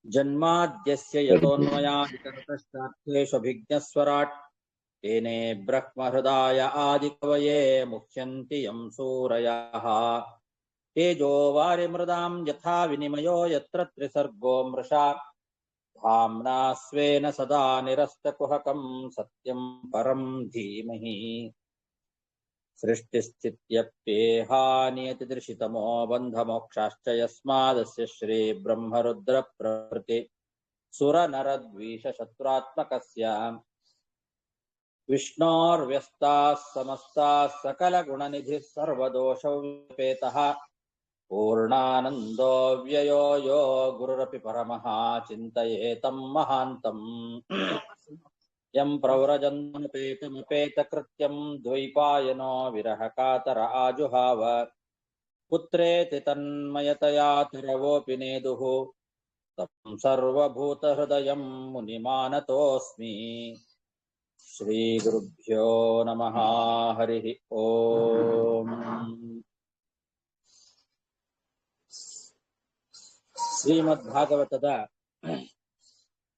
जन्माद्यस्य यतोऽन्वयादितरतश्चार्थेष्वभिज्ञस्वराट् तेने ब्रह्महृदाय आदिकवये मुह्यन्ति यं सूरयः तेजो वारिमृदां यथा विनिमयो यत्र त्रिसर्गो मृषा धाम्ना स्वेन सदा निरस्तकुहकं सत्यं परं धीमहि सृष्टिस्थित्यप्येहानियतिदृशितमो बन्धमोक्षाश्च यस्मादस्य श्रीब्रह्मरुद्रप्रभृति सुरनरद्वीषशत्रुरात्मकस्य विष्णोर्व्यस्ताः समस्ताः सकलगुणनिधिः सर्वदोषव्यपेतः पूर्णानन्दो व्ययो यो गुरुरपि परमः चिन्तयेतं महान्तम् यं प्रव्रजन्तमुपेतकृत्यं द्वैपायनो विरहकातर आजुहाव पुत्रेति तन्मयतया तरवोऽपि नेदुः तं सर्वभूतहृदयं मुनिमानतोऽस्मि श्रीगुरुभ्यो नमः हरिः ओम् ಶ್ರೀಮದ್ಭಾಗವತದ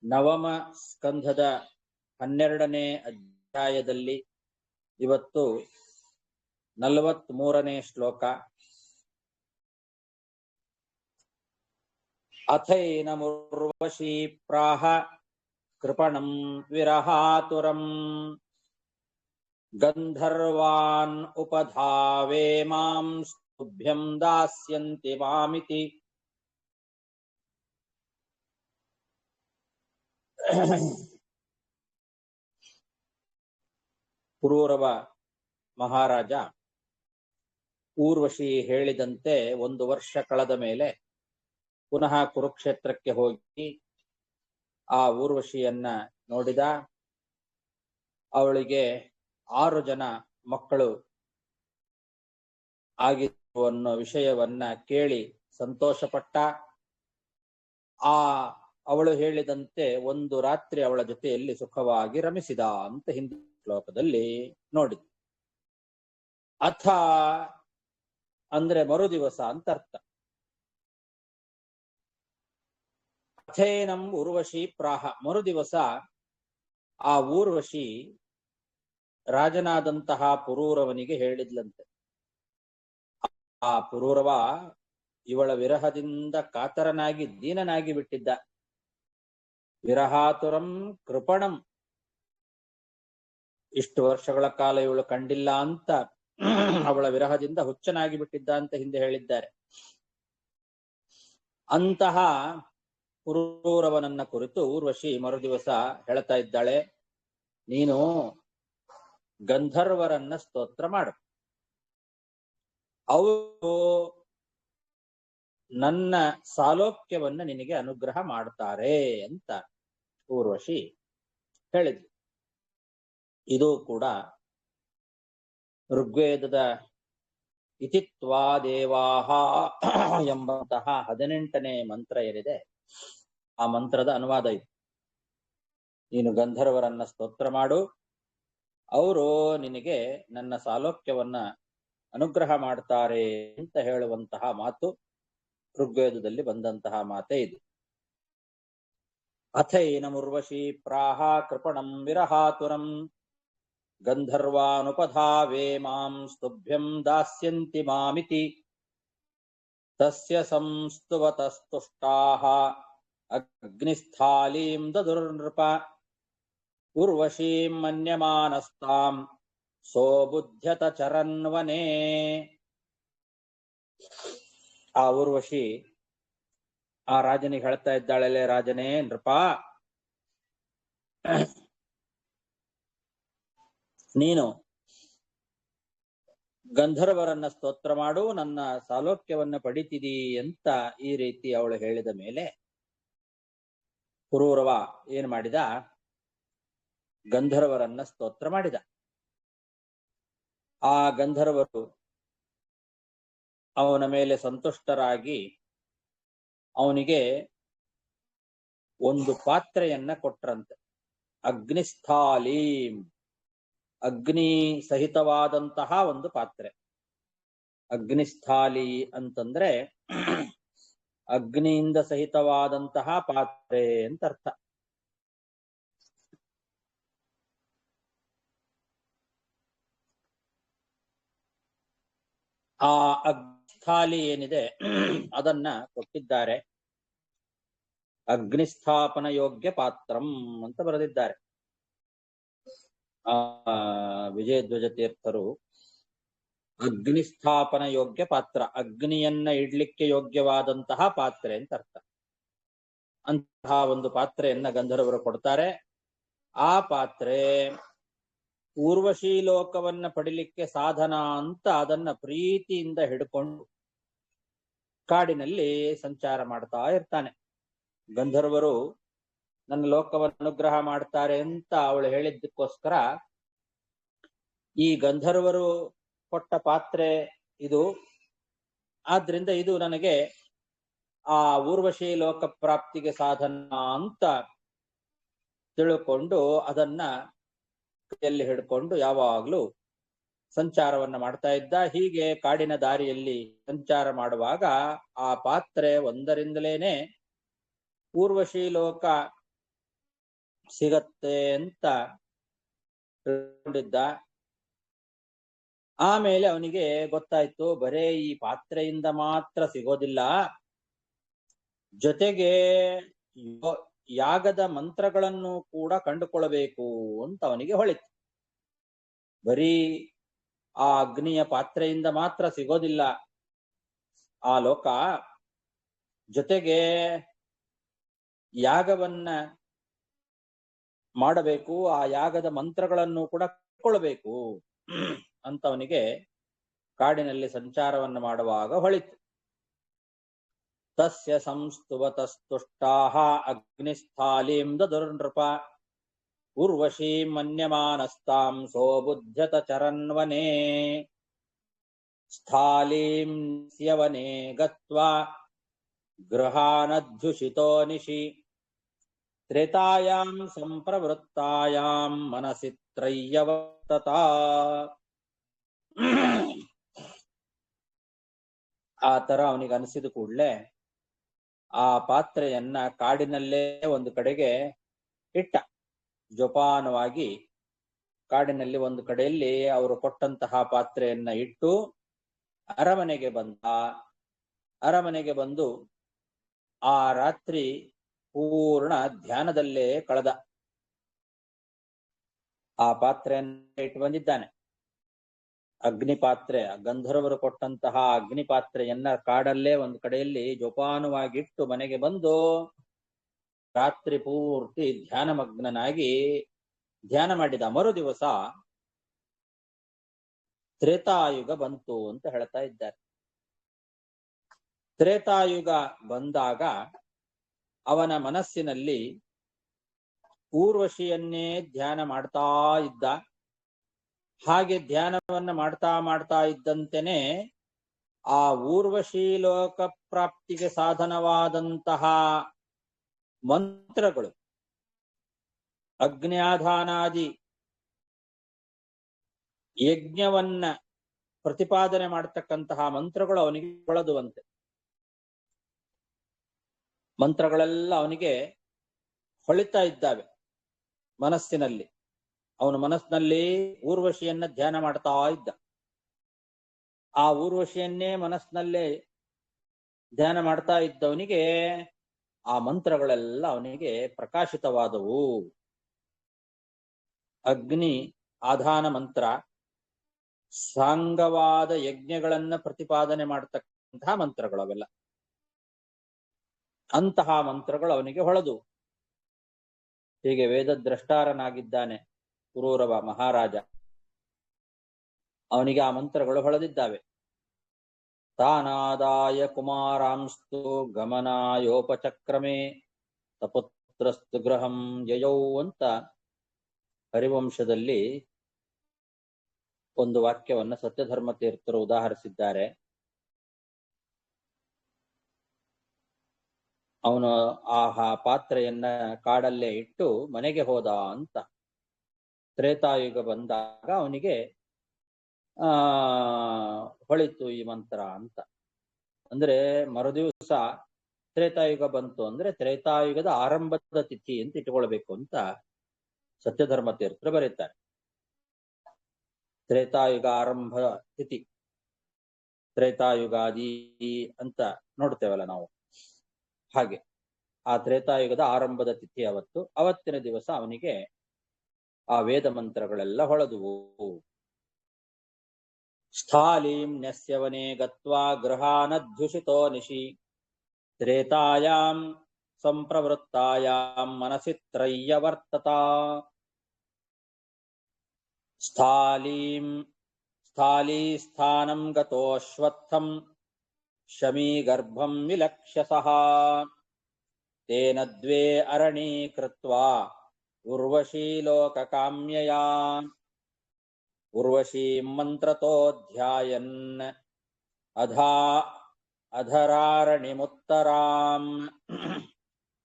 ನವಮ ಸ್ಕಂಧದ 12ನೇ ಅಧ್ಯಾಯದಲ್ಲಿ ಇವತ್ತು 43ನೇ ಶ್ಲೋಕ. ಅಥೈನಮುರ್ವಶೀ ಪ್ರಾಹ ಕೃಪಣಂ ವಿರಹಾತುರಂ ಗಂಧರ್ವಾನ್ ಉಪಧಾವೇ ಮಾಂ ಸ್ತುಭ್ಯಂ ದಾಸ್ಯಂತಿ ಮಾಮಿತಿ. ಪುರೂರವ ಮಹಾರಾಜ ಊರ್ವಶಿ ಹೇಳಿದಂತೆ 1 ವರ್ಷ ಕಳೆದ ಮೇಲೆ ಪುನಃ ಕುರುಕ್ಷೇತ್ರಕ್ಕೆ ಹೋಗಿ ಆ ಊರ್ವಶಿಯನ್ನ ನೋಡಿದ. ಅವಳಿಗೆ 6 ಜನ ಮಕ್ಕಳು ಆಗಿದ್ದು ಅನ್ನೋ ವಿಷಯವನ್ನ ಕೇಳಿ ಸಂತೋಷಪಟ್ಟ. ಅವಳು ಹೇಳಿದಂತೆ ಒಂದು ರಾತ್ರಿ ಅವಳ ಜೊತೆಯಲ್ಲಿ ಸುಖವಾಗಿ ರಮಿಸಿದ ಅಂತ ಹಿಂದಿನ ಶ್ಲೋಕದಲ್ಲಿ ನೋಡಿದ್ವಿ. ಅಥ ಅಂದ್ರೆ ಮರುದಿವಸ ಅಂತ ಅರ್ಥ. ಅಥೇನಂ ಊರ್ವಶಿ ಪ್ರಾಹ, ಮರುದಿವಸ ಆ ಊರ್ವಶಿ ರಾಜನಾದಂತಹ ಪುರೂರವನಿಗೆ ಹೇಳಿದ್ಲಂತೆ. ಆ ಪುರೂರವ ಇವಳ ವಿರಹದಿಂದ ಕಾತರನಾಗಿ ದೀನನಾಗಿ ಬಿಟ್ಟಿದ್ದ. ವಿರಹಾತುರಂ ಕೃಪಣಂ, ಇಷ್ಟು ವರ್ಷಗಳ ಕಾಲ ಇವಳು ಕಂಡಿಲ್ಲ ಅಂತ ಅವಳ ವಿರಹದಿಂದ ಹುಚ್ಚನಾಗಿ ಬಿಟ್ಟಿದ್ದ ಅಂತ ಹಿಂದೆ ಹೇಳಿದ್ದಾರೆ. ಅಂತಹ ಪುರೂರವನನ್ನ ಕುರಿತು ಊರ್ವಶಿ ಮರುದಿವಸ ಹೇಳ್ತಾ ಇದ್ದಾಳೆ, ನೀನು ಗಂಧರ್ವರನ್ನ ಸ್ತೋತ್ರ ಮಾಡು, ಅವರು ನನ್ನ ಸಾಲೋಕ್ಯವನ್ನ ನಿನಗೆ ಅನುಗ್ರಹ ಮಾಡ್ತಾರೆ ಅಂತ ಊರ್ವಶಿ ಹೇಳಿದ್ಲು. ಇದು ಕೂಡ ಋಗ್ವೇದದ ಇತಿತ್ವಾ ದೇವಾಹ ಎಂಬಂತಹ 18ನೇ ಮಂತ್ರ ಏನಿದೆ ಆ ಮಂತ್ರದ ಅನುವಾದ ಇದು. ನೀನು ಗಂಧರ್ವರನ್ನ ಸ್ತೋತ್ರ ಮಾಡು, ಅವರು ನಿನಗೆ ನನ್ನ ಸಾಲೋಕ್ಯವನ್ನ ಅನುಗ್ರಹ ಮಾಡ್ತಾರೆ ಅಂತ ಹೇಳುವಂತಹ ಮಾತು ಋಗ್ವೇದದಲ್ಲಿ ಬಂದಂತಹ ಮಾತೇ ಇದು. ಅಥೈನಮುರ್ವಶೀ ಪ್ರಾಹ ಕೃಪಣಂ ವಿರಹಾತುರಂ ಗಂಧರ್ವಾನುಪಧಾವೇ ಮಾಂ ಸ್ತುಭ್ಯಂ ದಾಸ್ಯಂತಿ ಮಾಮಿತಿ ತಸ್ಯ ಸಂಸ್ತುವತಸ್ತುಷ್ಟಾಃ ಅಗ್ನಿಸ್ಥಾಲೀಂ ದದುರ್ನೃಪ ಊರ್ವಶೀಂ ಮನ್ಯಮಾನಸ್ತಾಂ ಸೋಬುಧ್ಯತ ಚರನ್ವನೇ. ಆ ಊರ್ವಶಿ ಆ ರಾಜನಿಗೆ ಹೇಳ್ತಾ ಇದ್ದಾಳಲ್ಲೇ, ರಾಜನೇ ನೃಪ, ನೀನು ಗಂಧರ್ವರನ್ನ ಸ್ತೋತ್ರ ಮಾಡು, ನನ್ನ ಸಾಲೋಕ್ಯವನ್ನ ಪಡಿತಿದಿ ಅಂತ ಈ ರೀತಿ ಅವಳು ಹೇಳಿದ ಮೇಲೆ ಪುರೂರವ ಏನ್ ಮಾಡಿದ, ಗಂಧರ್ವರನ್ನ ಸ್ತೋತ್ರ ಮಾಡಿದ. ಆ ಗಂಧರ್ವರು ಅವನ ಮೇಲೆ ಸಂತುಷ್ಟರಾಗಿ ಅವನಿಗೆ ಒಂದು ಪಾತ್ರೆಯನ್ನ ಕೊಟ್ರಂತೆ. ಅಗ್ನಿಸ್ಥಾಲೀಂ, ಅಗ್ನಿ ಸಹಿತವಾದಂತಹ ಒಂದು ಪಾತ್ರೆ. ಅಗ್ನಿಸ್ಥಾಲಿ ಅಂತಂದ್ರೆ ಅಗ್ನಿಯಿಂದ ಸಹಿತವಾದಂತಹ ಪಾತ್ರೆ ಅಂತ ಅರ್ಥ. ಆ ಅಗ್ನಿಸ್ಥಾಲಿ ಏನಿದೆ ಅದನ್ನ ಕೊಟ್ಟಿದ್ದಾರೆ. ಅಗ್ನಿಸ್ಥಾಪನ ಯೋಗ್ಯ ಪಾತ್ರಂ ಅಂತ ಬರೆದಿದ್ದಾರೆ ವಿಜಯಧ್ವಜ ತೀರ್ಥರು. ಅಗ್ನಿಸ್ಥಾಪನ ಯೋಗ್ಯ ಪಾತ್ರ, ಅಗ್ನಿಯನ್ನ ಇಡ್ಲಿಕ್ಕೆ ಯೋಗ್ಯವಾದಂತಹ ಪಾತ್ರೆ ಅಂತ ಅರ್ಥ. ಅಂತಹ ಒಂದು ಪಾತ್ರೆಯನ್ನ ಗಂಧರ್ವರು ಕೊಡ್ತಾರೆ. ಆ ಪಾತ್ರೆ ಊರ್ವಶಿ ಲೋಕವನ್ನ ಪಡಿಲಿಕ್ಕೆ ಸಾಧನ ಅಂತ ಅದನ್ನ ಪ್ರೀತಿಯಿಂದ ಹಿಡ್ಕೊಂಡು ಕಾಡಿನಲ್ಲಿ ಸಂಚಾರ ಮಾಡ್ತಾ ಇರ್ತಾನೆ. ಗಂಧರ್ವರು ನನ್ನ ಲೋಕವನ್ನು ಅನುಗ್ರಹ ಮಾಡ್ತಾರೆ ಅಂತ ಅವಳು ಹೇಳಿದ್ದಕ್ಕೋಸ್ಕರ ಈ ಗಂಧರ್ವರು ಕೊಟ್ಟ ಪಾತ್ರೆ ಇದು, ಆದ್ರಿಂದ ಇದು ನನಗೆ ಆ ಊರ್ವಶಿ ಲೋಕ ಪ್ರಾಪ್ತಿಗೆ ಸಾಧನ ಅಂತ ತಿಳ್ಕೊಂಡು ಅದನ್ನ ಕೈಯಲ್ಲಿ ಹಿಡ್ಕೊಂಡು ಯಾವಾಗ್ಲೂ ಸಂಚಾರವನ್ನ ಮಾಡ್ತಾ ಇದ್ದ. ಹೀಗೆ ಕಾಡಿನ ದಾರಿಯಲ್ಲಿ ಸಂಚಾರ ಮಾಡುವಾಗ ಆ ಪಾತ್ರೆ ಒಂದರಿಂದಲೇನೆ ಊರ್ವಶಿ ಲೋಕ ಸಿಗತ್ತೆ ಅಂತ ತಿಳ್ಕೊಂಡಿದ್ದ. ಆಮೇಲೆ ಅವನಿಗೆ ಗೊತ್ತಾಯ್ತು, ಬರೇ ಈ ಪಾತ್ರೆಯಿಂದ ಮಾತ್ರ ಸಿಗೋದಿಲ್ಲ, ಜೊತೆಗೆ ಯಾಗದ ಮಂತ್ರಗಳನ್ನು ಕೂಡ ಕಂಡುಕೊಳ್ಳಬೇಕು ಅಂತ ಅವನಿಗೆ ಹೊಳಿತು. ಬರೀ ಆ ಅಗ್ನಿಯ ಪಾತ್ರೆಯಿಂದ ಮಾತ್ರ ಸಿಗೋದಿಲ್ಲ ಆ ಲೋಕ, ಜೊತೆಗೆ ಯಾಗವನ್ನ ಮಾಡಬೇಕು, ಆ ಯಾಗದ ಮಂತ್ರಗಳನ್ನು ಕೂಡ ಕಲ್ತ್ಕೊಳ್ಬೇಕು ಅಂತ ಅವನಿಗೆ ಕಾಡಿನಲ್ಲಿ ಸಂಚಾರವನ್ನು ಮಾಡುವಾಗ ಹೊಳಿತು. ತಸ್ಯ ಸಂಸ್ತುವತಸ್ತುಷ್ಟಾಹ ಅಗ್ನಿಸ್ಥಾಲೀಂ ದದುರ್ನೃಪ ಊರ್ವಶೀಂ ಮನ್ಯಮಾನಸ್ತಾಂ ಸೋಬುಧ್ಯತ ಚರನ್ವನೇ ಸ್ಥಾಲೀಂ ಸ್ಯವನೇ ಗತ್ವಾ ಗೃಹಾನಧ್ಯುಷಿತೋ ನಿಶಿ ತ್ರೇತಾಯಾಂ ಸಂಪ್ರವೃತ್ತಾಯಾಂ ಮನಸಿ ತ್ರಯ್ಯವರ್ತತಾ. ಆ ತರ ಅವನಿಗೆ ಅನಿಸಿದ ಕೂಡಲೇ ಆ ಪಾತ್ರೆಯನ್ನ ಕಾಡಿನಲ್ಲೇ ಒಂದು ಕಡೆಗೆ ಇಟ್ಟ. ಜೋಪಾನವಾಗಿ ಕಾಡಿನಲ್ಲಿ ಒಂದು ಕಡೆಯಲ್ಲಿ ಅವರು ಕೊಟ್ಟಂತಹ ಪಾತ್ರೆಯನ್ನ ಇಟ್ಟು ಅರಮನೆಗೆ ಬಂದ. ಅರಮನೆಗೆ ಬಂದು ಆ ರಾತ್ರಿ ಪೂರ್ಣ ಧ್ಯಾನದಲ್ಲೇ ಕಳೆದ. ಆ ಪಾತ್ರೆಯನ್ನ ಇಟ್ಟು ಬಂದಿದ್ದಾನೆ. ಅಗ್ನಿ ಪಾತ್ರೆ, ಗಂಧರ್ವರು ಕೊಟ್ಟಂತಹ ಅಗ್ನಿ ಪಾತ್ರೆಯನ್ನ ಕಾಡಲ್ಲೇ ಒಂದು ಕಡೆಯಲ್ಲಿ ಜೋಪಾನವಾಗಿಟ್ಟು ಮನೆಗೆ ಬಂದು ರಾತ್ರಿ ಪೂರ್ತಿ ಧ್ಯಾನ ಮಗ್ನನಾಗಿ ಧ್ಯಾನ ಮಾಡಿದ. ಮರು ದಿವಸ ತ್ರೇತಾಯುಗ ಬಂತು ಅಂತ ಹೇಳ್ತಾ ಇದ್ದಾರೆ. ತ್ರೇತಾಯುಗ ಬಂದಾಗ ಅವನ ಮನಸ್ಸಿನಲ್ಲಿ ಊರ್ವಶಿಯನ್ನೇ ಧ್ಯಾನ ಮಾಡ್ತಾ ಇದ್ದ. ಹಾಗೆ ಧ್ಯಾನವನ್ನ ಮಾಡ್ತಾ ಮಾಡ್ತಾ ಇದ್ದಂತೆನೆ ಆ ಊರ್ವಶಿ ಲೋಕ ಪ್ರಾಪ್ತಿಗೆ ಸಾಧನವಾದಂತಹ ಮಂತ್ರಗಳು, ಅಗ್ನ್ಯಾಧಾನಾದಿ ಯಜ್ಞವನ್ನ ಪ್ರತಿಪಾದನೆ ಮಾಡತಕ್ಕಂತಹ ಮಂತ್ರಗಳು ಅವನಿಗೆ ಹೊಳೆದುವಂತೆ. ಮಂತ್ರಗಳೆಲ್ಲ ಅವನಿಗೆ ಹೊಳಿತಾ ಇದ್ದಾವೆ ಮನಸ್ಸಿನಲ್ಲಿ. ಅವನ ಮನಸ್ಸಿನಲ್ಲಿ ಊರ್ವಶಿಯನ್ನ ಧ್ಯಾನ ಮಾಡ್ತಾ ಇದ್ದ. ಆ ಊರ್ವಶಿಯನ್ನೇ ಮನಸ್ಸಿನಲ್ಲೇ ಧ್ಯಾನ ಮಾಡ್ತಾ ಇದ್ದವನಿಗೆ ಆ ಮಂತ್ರಗಳೆಲ್ಲ ಅವನಿಗೆ ಪ್ರಕಾಶಿತವಾದವು. ಅಗ್ನಿ ಆಧಾನ ಮಂತ್ರ, ಸಾಂಗವಾದ ಯಜ್ಞಗಳನ್ನ ಪ್ರತಿಪಾದನೆ ಮಾಡತಕ್ಕಂತಹ ಮಂತ್ರಗಳು ಅವೆಲ್ಲ. ಅಂತಹ ಮಂತ್ರಗಳು ಅವನಿಗೆ ಹೊಳೆದು. ಹೀಗೆ ವೇದದ್ರಷ್ಟಾರನಾಗಿದ್ದಾನೆ ಪುರೂರವ ಮಹಾರಾಜ. ಅವನಿಗೆ ಆ ಮಂತ್ರಗಳು ಹೊಳೆದಿದ್ದಾವೆ. ತಾನಾದಾಯ ಕುಮಾರಾಂಸ್ತು ಗಮನಾಯೋಪಚಕ್ರಮೇ ಸಪುತ್ರಸ್ತು ಗೃಹಂ ಯಯೌ ಅಂತ ಹರಿವಂಶದಲ್ಲಿ ಒಂದು ವಾಕ್ಯವನ್ನ ಸತ್ಯಧರ್ಮ ತೀರ್ಥರು ಉದಾಹರಿಸಿದ್ದಾರೆ. ಅವನು ಆ ಪಾತ್ರೆಯನ್ನ ಕಾಡಲ್ಲೇ ಇಟ್ಟು ಮನೆಗೆ ಹೋದ ಅಂತ. ತ್ರೇತಾಯುಗ ಬಂದಾಗ ಅವನಿಗೆ ಹೊಳಿತು ಈ ಮಂತ್ರ ಅಂತ. ಅಂದ್ರೆ ಮರುದಿವಸ ತ್ರೇತಾಯುಗ ಬಂತು ಅಂದ್ರೆ ತ್ರೇತಾಯುಗದ ಆರಂಭದ ತಿಥಿ ಅಂತ ಇಟ್ಕೊಳ್ಬೇಕು ಅಂತ ಸತ್ಯಧರ್ಮ ತೀರ್ಥರು ಬರೀತಾರೆ. ತ್ರೇತಾಯುಗ ಆರಂಭ ತಿಥಿ ತ್ರೇತಾಯುಗಾದಿ ಅಂತ ನೋಡ್ತೇವಲ್ಲ ನಾವು. ಹಾಗೆ ಆ ತ್ರೇತಾಯುಗದ ಆರಂಭದ ತಿಥಿ ಅವತ್ತಿನ ದಿವಸ ಅವನಿಗೆ ಆ ವೇದ ಮಂತ್ರಗಳೆಲ್ಲ ಹೊಳೆದುವು. ಸ್ಥಾಲೀಂ ನ್ಯಸ್ಯವನೇ ಗತ್ವಾ ಗೃಹಾನಧ್ಯುಷಿತೋ ನಿಶಿ ತ್ರೇತಾಯಾಂ ಸಂಪ್ರವೃತ್ತಾಯಾಂ ಮನಸಿ ತ್ರಯ್ಯವರ್ತತ. ಸ್ಥಾಲೀ ಸ್ಥಾನಂ ಗತೋಶ್ವತ್ಥಂ ಶಮೀ ಗರ್ಭಂ ವಿಲಕ್ಷ್ಯಸಃ ತೇನ ದ್ವೇ ಅರಣೀ ಕೃತ್ವಾ ಉರ್ವಶೀ ಲೋಕಕಾಮ್ಯಯಾ ಉರ್ವಶೀಂ ಮಂತ್ರತೋಧ್ಯಾಯನ್ ಅಧರಾರಣಿಮುತ್ತರಾಂ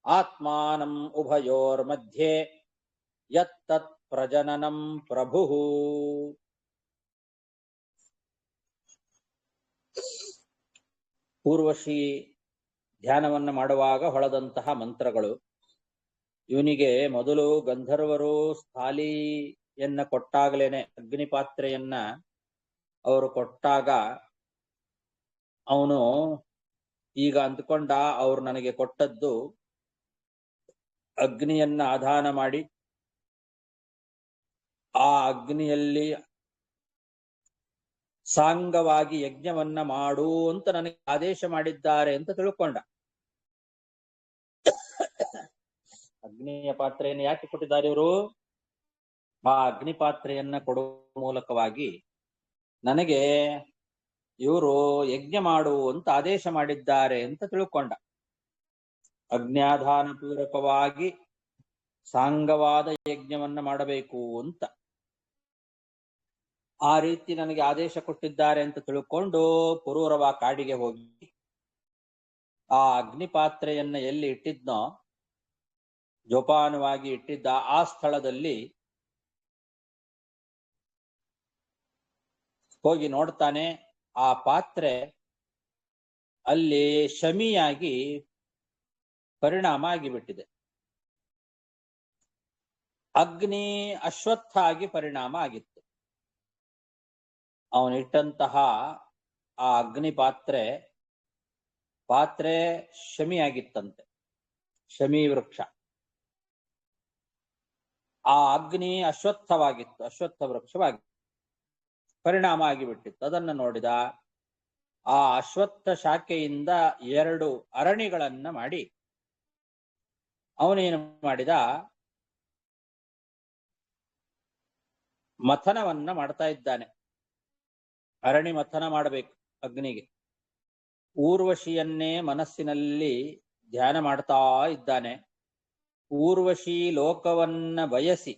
ಆತ್ಮಾನಂ ಉಭಯೋರ್ಮಧ್ಯೆ ಯತ್ತತ್ ಪ್ರಜನನಂ ಪ್ರಭುಃ. ಊರ್ವಶಿ ಧ್ಯಾನವನ್ನು ಮಾಡುವಾಗ ಹೊಳೆದಂತಹ ಮಂತ್ರಗಳು. ಇವನಿಗೆ ಮೊದಲು ಗಂಧರ್ವರು ಸ್ಥಾಲಿಯನ್ನ ಕೊಟ್ಟಾಗಲೇನೆ, ಅಗ್ನಿಪಾತ್ರೆಯನ್ನ ಅವರು ಕೊಟ್ಟಾಗ ಅವನು ಈಗ ಅಂದ್ಕೊಂಡ ಅವ್ರು ನನಗೆ ಕೊಟ್ಟದ್ದು ಅಗ್ನಿಯನ್ನ ಆಧಾನ ಮಾಡಿ ಆ ಅಗ್ನಿಯಲ್ಲಿ ಸಾಂಗವಾಗಿ ಯಜ್ಞವನ್ನ ಮಾಡು ಅಂತ ನನಗೆ ಆದೇಶ ಮಾಡಿದ್ದಾರೆ ಅಂತ ತಿಳ್ಕೊಂಡ. ಅಗ್ನಿಯ ಪಾತ್ರೆಯನ್ನು ಯಾಕೆ ಕೊಟ್ಟಿದ್ದಾರೆ ಇವರು? ಆ ಅಗ್ನಿ ಪಾತ್ರೆಯನ್ನ ಕೊಡುವ ಮೂಲಕವಾಗಿ ನನಗೆ ಇವರು ಯಜ್ಞ ಮಾಡು ಅಂತ ಆದೇಶ ಮಾಡಿದ್ದಾರೆ ಅಂತ ತಿಳ್ಕೊಂಡ. ಅಗ್ನ್ಯಾಧಾನ ಪೂರ್ವಕವಾಗಿ ಸಾಂಗವಾದ ಯಜ್ಞವನ್ನ ಮಾಡಬೇಕು ಅಂತ ಆ ರೀತಿ ನನಗೆ ಆದೇಶ ಕೊಟ್ಟಿದ್ದಾರೆ ಅಂತ ತಿಳ್ಕೊಂಡು ಪುರೂರವ ಕಾಡಿಗೆ ಹೋಗಿ ಆ ಅಗ್ನಿ ಪಾತ್ರೆಯನ್ನ ಎಲ್ಲಿ ಇಟ್ಟಿದ್ನೋ, ಜೋಪಾನವಾಗಿ ಇಟ್ಟಿದ್ದ ಆ ಸ್ಥಳದಲ್ಲಿ ಹೋಗಿ ನೋಡ್ತಾನೆ. ಆ ಪಾತ್ರೆ ಅಲ್ಲಿ ಶಮಿಯಾಗಿ ಪರಿಣಾಮ ಆಗಿಬಿಟ್ಟಿದೆ. ಅಗ್ನಿ ಅಶ್ವತ್ಥ ಆಗಿ ಪರಿಣಾಮ ಆಗಿತ್ತು. ಅವನಿಟ್ಟಂತಹ ಆ ಅಗ್ನಿ ಪಾತ್ರೆ ಶಮಿಯಾಗಿತ್ತಂತೆ, ಶಮಿ ವೃಕ್ಷ. ಆ ಅಗ್ನಿ ಅಶ್ವತ್ಥವಾಗಿತ್ತು, ಅಶ್ವತ್ಥ ವೃಕ್ಷವಾಗಿತ್ತು, ಪರಿಣಾಮ ಆಗಿಬಿಟ್ಟಿತ್ತು. ಅದನ್ನ ನೋಡಿದ. ಆ ಅಶ್ವತ್ಥ ಶಾಖೆಯಿಂದ 2 ಅರಣಿಗಳನ್ನ ಮಾಡಿ ಅವನೇನು ಮಾಡಿದ, ಮಥನವನ್ನ ಮಾಡ್ತಾ ಇದ್ದಾನೆ. ಅರಣಿ ಮಥನ ಮಾಡಬೇಕು ಅಗ್ನಿಗೆ. ಊರ್ವಶಿಯನ್ನೇ ಮನಸ್ಸಿನಲ್ಲಿ ಧ್ಯಾನ ಮಾಡ್ತಾ ಇದ್ದಾನೆ. ಊರ್ವಶಿ ಲೋಕವನ್ನ ಬಯಸಿ,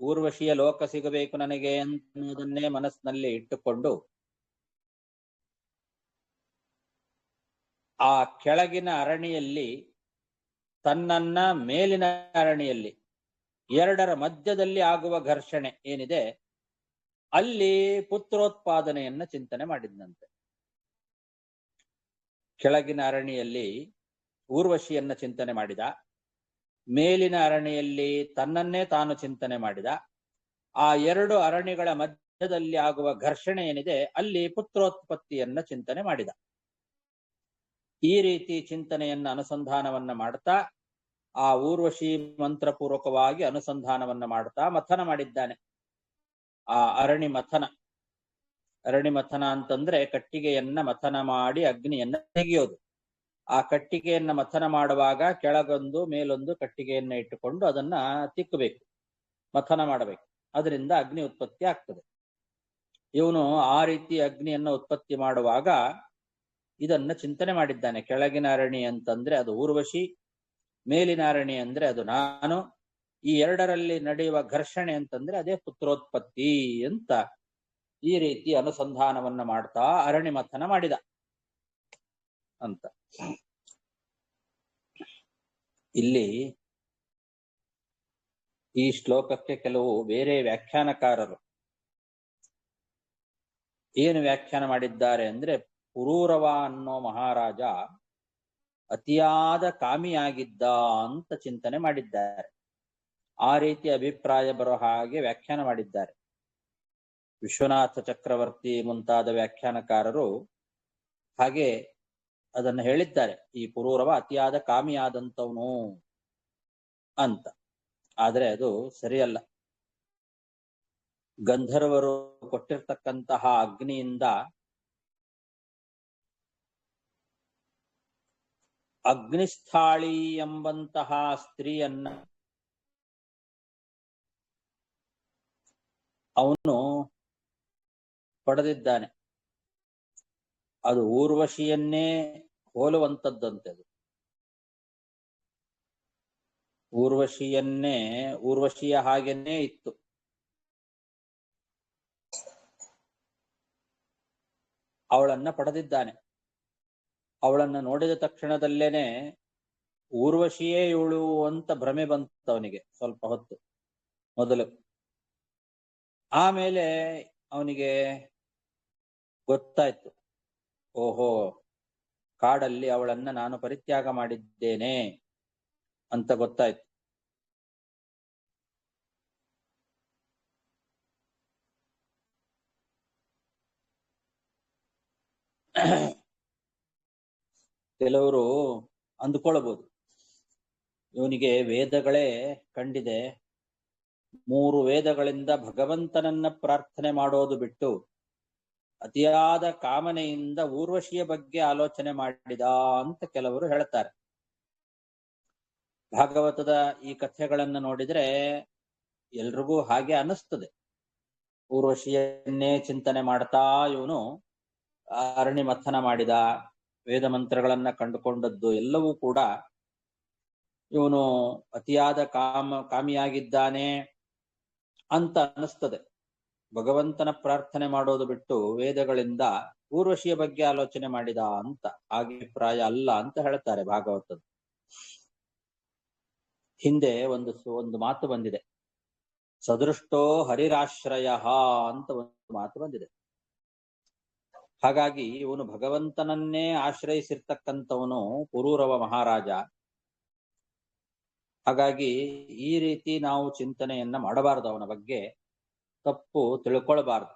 ಊರ್ವಶಿಯ ಲೋಕ ಸಿಗಬೇಕು ನನಗೆ ಅನ್ನೋದನ್ನೇ ಮನಸ್ಸಿನಲ್ಲಿ ಇಟ್ಟುಕೊಂಡು ಆ ಕೆಳಗಿನ ಅರಣಿಯಲ್ಲಿ ತನ್ನನ್ನ ಮೇಲಿನ ಅರಣಿಯಲ್ಲಿ 2ರ ಮಧ್ಯದಲ್ಲಿ ಆಗುವ ಘರ್ಷಣೆ ಏನಿದೆ ಅಲ್ಲಿ ಪುತ್ರೋತ್ಪಾದನೆಯನ್ನ ಚಿಂತನೆ ಮಾಡಿದ್ನಂತೆ. ಕೆಳಗಿನ ಅರಣಿಯಲ್ಲಿ ಊರ್ವಶಿಯನ್ನ ಚಿಂತನೆ ಮಾಡಿದ, ಮೇಲಿನ ಅರಣಿಯಲ್ಲಿ ತನ್ನನ್ನೇ ತಾನು ಚಿಂತನೆ ಮಾಡಿದ. ಆ 2 ಅರಣಿಗಳ ಮಧ್ಯದಲ್ಲಿ ಆಗುವ ಘರ್ಷಣೆ ಏನಿದೆ ಅಲ್ಲಿ ಪುತ್ರೋತ್ಪತ್ತಿಯನ್ನ ಚಿಂತನೆ ಮಾಡಿದ. ಈ ರೀತಿ ಚಿಂತನೆಯನ್ನ ಅನುಸಂಧಾನವನ್ನ ಮಾಡ್ತಾ ಆ ಊರ್ವಶಿ ಮಂತ್ರಪೂರ್ವಕವಾಗಿ ಅನುಸಂಧಾನವನ್ನ ಮಾಡ್ತಾ ಮಥನ ಮಾಡಿದ್ದಾನೆ. ಆ ಅರಣಿ ಮಥನ ಅಂತಂದ್ರೆ ಕಟ್ಟಿಗೆಯನ್ನ ಮಥನ ಮಾಡಿ ಅಗ್ನಿಯನ್ನ ತೆಗೆಯೋದು. ಆ ಕಟ್ಟಿಗೆಯನ್ನ ಮಥನ ಮಾಡುವಾಗ ಕೆಳಗೊಂದು ಮೇಲೊಂದು ಕಟ್ಟಿಗೆಯನ್ನ ಇಟ್ಟುಕೊಂಡು ಅದನ್ನ ತಿಕ್ಕಬೇಕು, ಮಥನ ಮಾಡಬೇಕು. ಅದರಿಂದ ಅಗ್ನಿ ಉತ್ಪತ್ತಿ ಆಗ್ತದೆ. ಇವನು ಆ ರೀತಿ ಅಗ್ನಿಯನ್ನ ಉತ್ಪತ್ತಿ ಮಾಡುವಾಗ ಇದನ್ನ ಚಿಂತನೆ ಮಾಡಿದ್ದಾನೆ. ಕೆಳಗಿನ ಅರಣಿ ಅಂತಂದ್ರೆ ಅದು ಊರ್ವಶಿ, ಮೇಲಿನ ಅರಣಿ ಅಂದ್ರೆ ಅದು ನಾನು, ಈ 2ರಲ್ಲಿ ನಡೆಯುವ ಘರ್ಷಣೆ ಅಂತಂದ್ರೆ ಅದೇ ಪುತ್ರೋತ್ಪತ್ತಿ ಅಂತ ಈ ರೀತಿ ಅನುಸಂಧಾನವನ್ನ ಮಾಡ್ತಾ ಅರಣಿ ಮಥನ ಮಾಡಿದ ಅಂತ. ಇಲ್ಲಿ ಈ ಶ್ಲೋಕಕ್ಕೆ ಕೆಲವು ಬೇರೆ ವ್ಯಾಖ್ಯಾನಕಾರರು ಏನು ವ್ಯಾಖ್ಯಾನ ಮಾಡಿದ್ದಾರೆ ಅಂದ್ರೆ, ಪುರೂರವ ಅನ್ನೋ ಮಹಾರಾಜ ಅತಿಯಾದ ಕಾಮಿಯಾಗಿದ್ದ ಅಂತ ಚಿಂತನೆ ಮಾಡಿದ್ದಾರೆ. ಆ ರೀತಿ ಅಭಿಪ್ರಾಯ ಬರೋ ಹಾಗೆ ವ್ಯಾಖ್ಯಾನ ಮಾಡಿದ್ದಾರೆ ವಿಶ್ವನಾಥ ಚಕ್ರವರ್ತಿ ಮುಂತಾದ ವ್ಯಾಖ್ಯಾನಕಾರರು. ಹಾಗೆ ಅದನ್ನು ಹೇಳಿದ್ದಾರೆ, ಈ ಪುರೂರವ ಅತಿಯಾದ ಕಾಮಿಯಾದಂಥವನು ಅಂತ. ಆದರೆ ಅದು ಸರಿಯಲ್ಲ. ಗಂಧರ್ವರು ಕೊಟ್ಟಿರ್ತಕ್ಕಂತಹ ಅಗ್ನಿಯಿಂದ ಅಗ್ನಿಸ್ಥಾಳಿ ಎಂಬಂತಹ ಸ್ತ್ರೀಯನ್ನ ಅವನು ಪಡೆದಿದ್ದಾನೆ. ಅದು ಊರ್ವಶಿಯನ್ನೇ ಹೋಲುವಂಥದ್ದಂತೆ. ಅದು ಊರ್ವಶಿಯ ಹಾಗೆನ್ನೇ ಇತ್ತು. ಅವಳನ್ನ ಪಡೆದಿದ್ದಾನೆ. ಅವಳನ್ನ ನೋಡಿದ ತಕ್ಷಣದಲ್ಲೇನೆ ಊರ್ವಶಿಯೇ ಇವಳು ಅಂತ ಭ್ರಮೆ ಬಂತು ಅವನಿಗೆ ಸ್ವಲ್ಪ ಹೊತ್ತು ಮೊದಲು. ಆಮೇಲೆ ಅವನಿಗೆ ಗೊತ್ತಾಯ್ತು, ಓಹೋ, ಕಾಡಲ್ಲಿ ಅವಳನ್ನ ನಾನು ಪರಿತ್ಯಾಗ ಮಾಡಿದ್ದೇನೆ ಅಂತ ಗೊತ್ತಾಯ್ತು. ಕೆಲವರು ಅಂದುಕೊಳ್ಳಬಹುದು, ಇವನಿಗೆ ವೇದಗಳೇ ಕಂಡಿದೆ, 3 ವೇದಗಳಿಂದ ಭಗವಂತನನ್ನ ಪ್ರಾರ್ಥನೆ ಮಾಡೋದು ಬಿಟ್ಟು ಅತಿಯಾದ ಕಾಮನೆಯಿಂದ ಊರ್ವಶಿಯ ಬಗ್ಗೆ ಆಲೋಚನೆ ಮಾಡಿದ ಅಂತ ಕೆಲವರು ಹೇಳ್ತಾರೆ. ಭಾಗವತದ ಈ ಕಥೆಗಳನ್ನು ನೋಡಿದ್ರೆ ಎಲ್ರಿಗೂ ಹಾಗೆ ಅನಿಸ್ತದೆ. ಊರ್ವಶಿಯನ್ನೇ ಚಿಂತನೆ ಮಾಡ್ತಾ ಇವನು ಅರಣಿ ಮಥನ ಮಾಡಿದ, ವೇದ ಮಂತ್ರಗಳನ್ನ ಕಂಡುಕೊಂಡದ್ದು ಎಲ್ಲವೂ ಕೂಡ ಇವನು ಅತಿಯಾದ ಕಾಮಿಯಾಗಿದ್ದಾನೆ ಅಂತ ಅನಿಸ್ತದೆ. ಭಗವಂತನ ಪ್ರಾರ್ಥನೆ ಮಾಡೋದು ಬಿಟ್ಟು ವೇದಗಳಿಂದ ಊರ್ವಶಿಯ ಬಗ್ಗೆ ಆಲೋಚನೆ ಮಾಡಿದ ಅಂತ ಹಾಗೆ ಅಭಿಪ್ರಾಯ ಅಲ್ಲ ಅಂತ ಹೇಳ್ತಾರೆ ಭಾಗವತದ. ಹಿಂದೆ ಒಂದು ಮಾತು ಬಂದಿದೆ, ಸದೃಷ್ಟೋ ಹರಿರಾಶ್ರಯ ಅಂತ ಒಂದು ಮಾತು ಬಂದಿದೆ. ಹಾಗಾಗಿ ಇವನು ಭಗವಂತನನ್ನೇ ಆಶ್ರಯಿಸಿರ್ತಕ್ಕಂಥವನು ಪುರೂರವ ಮಹಾರಾಜ. ಹಾಗಾಗಿ ಈ ರೀತಿ ನಾವು ಚಿಂತನೆಯನ್ನ ಮಾಡಬಾರದು, ಅವನ ಬಗ್ಗೆ ತಪ್ಪು ತಿಳ್ಕೊಳ್ಬಾರ್ದು.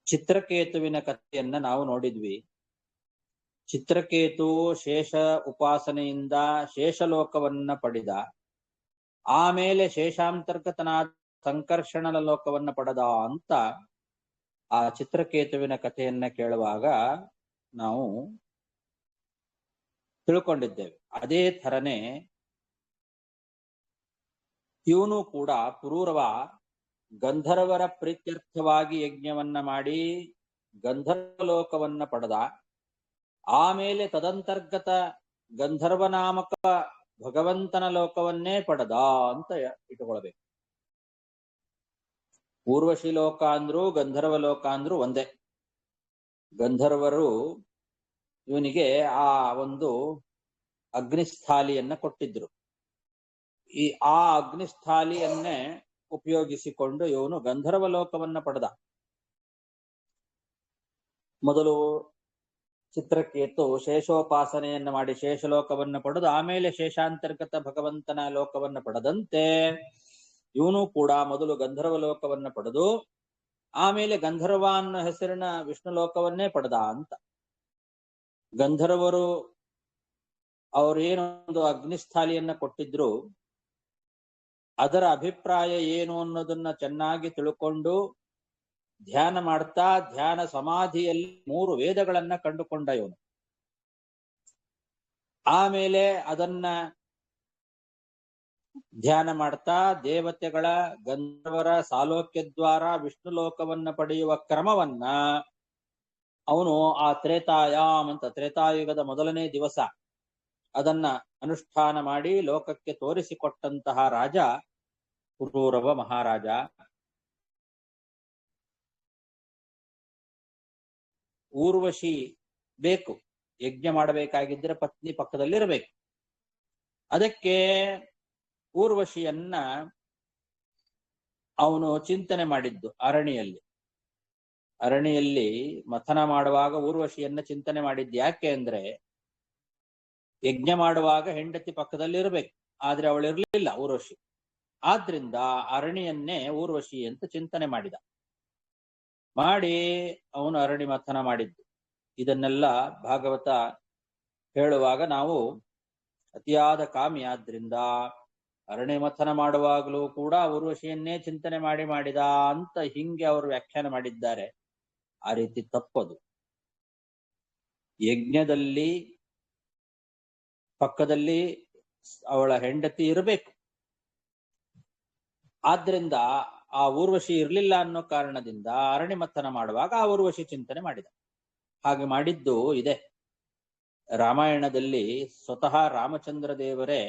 ಚಿತ್ರಕೇತುವಿನ ಕಥೆಯನ್ನ ನಾವು ನೋಡಿದ್ವಿ. ಚಿತ್ರಕೇತು ಶೇಷ ಉಪಾಸನೆಯಿಂದ ಶೇಷಲೋಕವನ್ನ ಪಡೆದ, ಆಮೇಲೆ ಶೇಷಾಂತರ್ಗತನಾದ ಸಂಕರ್ಷಣನ ಲೋಕವನ್ನ ಪಡೆದ ಅಂತ ಆ ಚಿತ್ರಕೇತುವಿನ ಕಥೆಯನ್ನ ಕೇಳುವಾಗ ನಾವು ತಿಳ್ಕೊಂಡಿದ್ದೇವೆ. ಅದೇ ಥರನೇ ಇವನು ಕೂಡ ಪುರೂರವ ಗಂಧರ್ವರ ಪ್ರೀತ್ಯರ್ಥವಾಗಿ ಯಜ್ಞವನ್ನ ಮಾಡಿ ಗಂಧರ್ವ ಲೋಕವನ್ನ ಪಡೆದ, ಆಮೇಲೆ ತದಂತರ್ಗತ ಗಂಧರ್ವನಾಮಕ ಭಗವಂತನ ಲೋಕವನ್ನೇ ಪಡೆದ ಅಂತ ಇಟ್ಕೊಳ್ಬೇಕು. ಊರ್ವಶಿ ಲೋಕ ಅಂದ್ರು ಗಂಧರ್ವ ಲೋಕ ಅಂದ್ರು ಒಂದೇ. ಗಂಧರ್ವರು ಇವನಿಗೆ ಆ ಒಂದು ಅಗ್ನಿಸ್ಥಾಲಿಯನ್ನ ಕೊಟ್ಟಿದ್ರು. ಆ ಅಗ್ನಿಸ್ಥಾಲಿಯನ್ನೇ ಉಪಯೋಗಿಸಿಕೊಂಡು ಇವನು ಗಂಧರ್ವ ಲೋಕವನ್ನ ಪಡೆದ. ಮೊದಲು ಚಿತ್ರಕೇತು ಶೇಷೋಪಾಸನೆಯನ್ನ ಮಾಡಿ ಶೇಷಲೋಕವನ್ನ ಪಡೆದು ಆಮೇಲೆ ಶೇಷಾಂತರ್ಗತ ಭಗವಂತನ ಲೋಕವನ್ನ ಪಡೆದಂತೆ ಇವನು ಕೂಡ ಮೊದಲು ಗಂಧರ್ವ ಲೋಕವನ್ನ ಪಡೆದು ಆಮೇಲೆ ಗಂಧರ್ವ ಅನ್ನೋ ಹೆಸರಿನ ವಿಷ್ಣು ಲೋಕವನ್ನೇ ಪಡೆದ ಅಂತ. ಗಂಧರ್ವರು ಅವರೇನೊಂದು ಅಗ್ನಿಸ್ಥಾಲಿಯನ್ನ ಕೊಟ್ಟಿದ್ರು, ಅದರ ಅಭಿಪ್ರಾಯ ಏನು ಅನ್ನೋದನ್ನ ಚೆನ್ನಾಗಿ ತಿಳ್ಕೊಂಡು ಧ್ಯಾನ ಮಾಡ್ತಾ ಧ್ಯಾನ ಸಮಾಧಿಯಲ್ಲಿ 3 ವೇದಗಳನ್ನ ಕಂಡುಕೊಂಡ ಇವನು. ಆಮೇಲೆ ಅದನ್ನ ಧ್ಯಾನ ಮಾಡ್ತಾ ದೇವತೆಗಳ ಗಂಧರ್ವರ ಸಾಲೋಕ್ಯ ದ್ವಾರ ವಿಷ್ಣು ಲೋಕವನ್ನ ಪಡೆಯುವ ಕ್ರಮವನ್ನ ಅವನು ಆ ತ್ರೇತಾಯಾಮ್ ಅಂತ ತ್ರೇತಾಯುಗದ ಮೊದಲನೇ ದಿವಸ ಅದನ್ನ ಅನುಷ್ಠಾನ ಮಾಡಿ ಲೋಕಕ್ಕೆ ತೋರಿಸಿಕೊಟ್ಟಂತಹ ರಾಜ ಪುರೂರವ ಮಹಾರಾಜ. ಊರ್ವಶಿ ಬೇಕು, ಯಜ್ಞ ಮಾಡಬೇಕಾಗಿದ್ರೆ ಪತ್ನಿ ಪಕ್ಕದಲ್ಲಿರಬೇಕು. ಅದಕ್ಕೆ ಊರ್ವಶಿಯನ್ನ ಅವನು ಚಿಂತನೆ ಮಾಡಿದ್ದು ಅರಣಿಯಲ್ಲಿ. ಅರಣಿಯಲ್ಲಿ ಮಥನ ಮಾಡುವಾಗ ಊರ್ವಶಿಯನ್ನ ಚಿಂತನೆ ಮಾಡಿದ್ದು ಯಾಕೆ ಅಂದ್ರೆ, ಯಜ್ಞ ಮಾಡುವಾಗ ಹೆಂಡತಿ ಪಕ್ಕದಲ್ಲಿ ಇರಬೇಕು, ಆದ್ರೆ ಅವಳು ಇರ್ಲಿಲ್ಲ ಊರ್ವಶಿ. ಆದ್ರಿಂದ ಅರಣಿಯನ್ನೇ ಊರ್ವಶಿ ಅಂತ ಚಿಂತನೆ ಮಾಡಿದ. ಮಾಡಿ ಅವನು ಅರಣಿ ಮಥನ ಮಾಡಿದ್ದು. ಇದನ್ನೆಲ್ಲ ಭಾಗವತ ಹೇಳುವಾಗ ನಾವು ಅತಿಯಾದ ಕಾಮಿ ಆದ್ರಿಂದ ಅರಣಿ ಮಥನ ಮಾಡುವಾಗಲೂ ಕೂಡ ಊರ್ವಶಿಯನ್ನೇ ಚಿಂತನೆ ಮಾಡಿದ ಅಂತ ಹಿಂಗೆ ಅವರು ವ್ಯಾಖ್ಯಾನ ಮಾಡಿದ್ದಾರೆ. ಆ ರೀತಿ ತಪ್ಪದು. ಯಜ್ಞದಲ್ಲಿ ಪಕ್ಕದಲ್ಲಿ ಅವಳ ಹೆಂಡತಿ ಇರಬೇಕು. ಆದ್ರಿಂದ ಆ ಊರ್ವಶಿ ಇರ್ಲಿಲ್ಲ ಅನ್ನೋ ಕಾರಣದಿಂದ ಅರಣಿ ಮಥನ ಮಾಡುವಾಗ ಆ ಊರ್ವಶಿ ಚಿಂತನೆ ಮಾಡಿದ. ಹಾಗೆ ಮಾಡಿದ್ದು ಇದೆ. ರಾಮಾಯಣದಲ್ಲಿ ಸ್ವತಃ ರಾಮಚಂದ್ರ ದೇವರೇ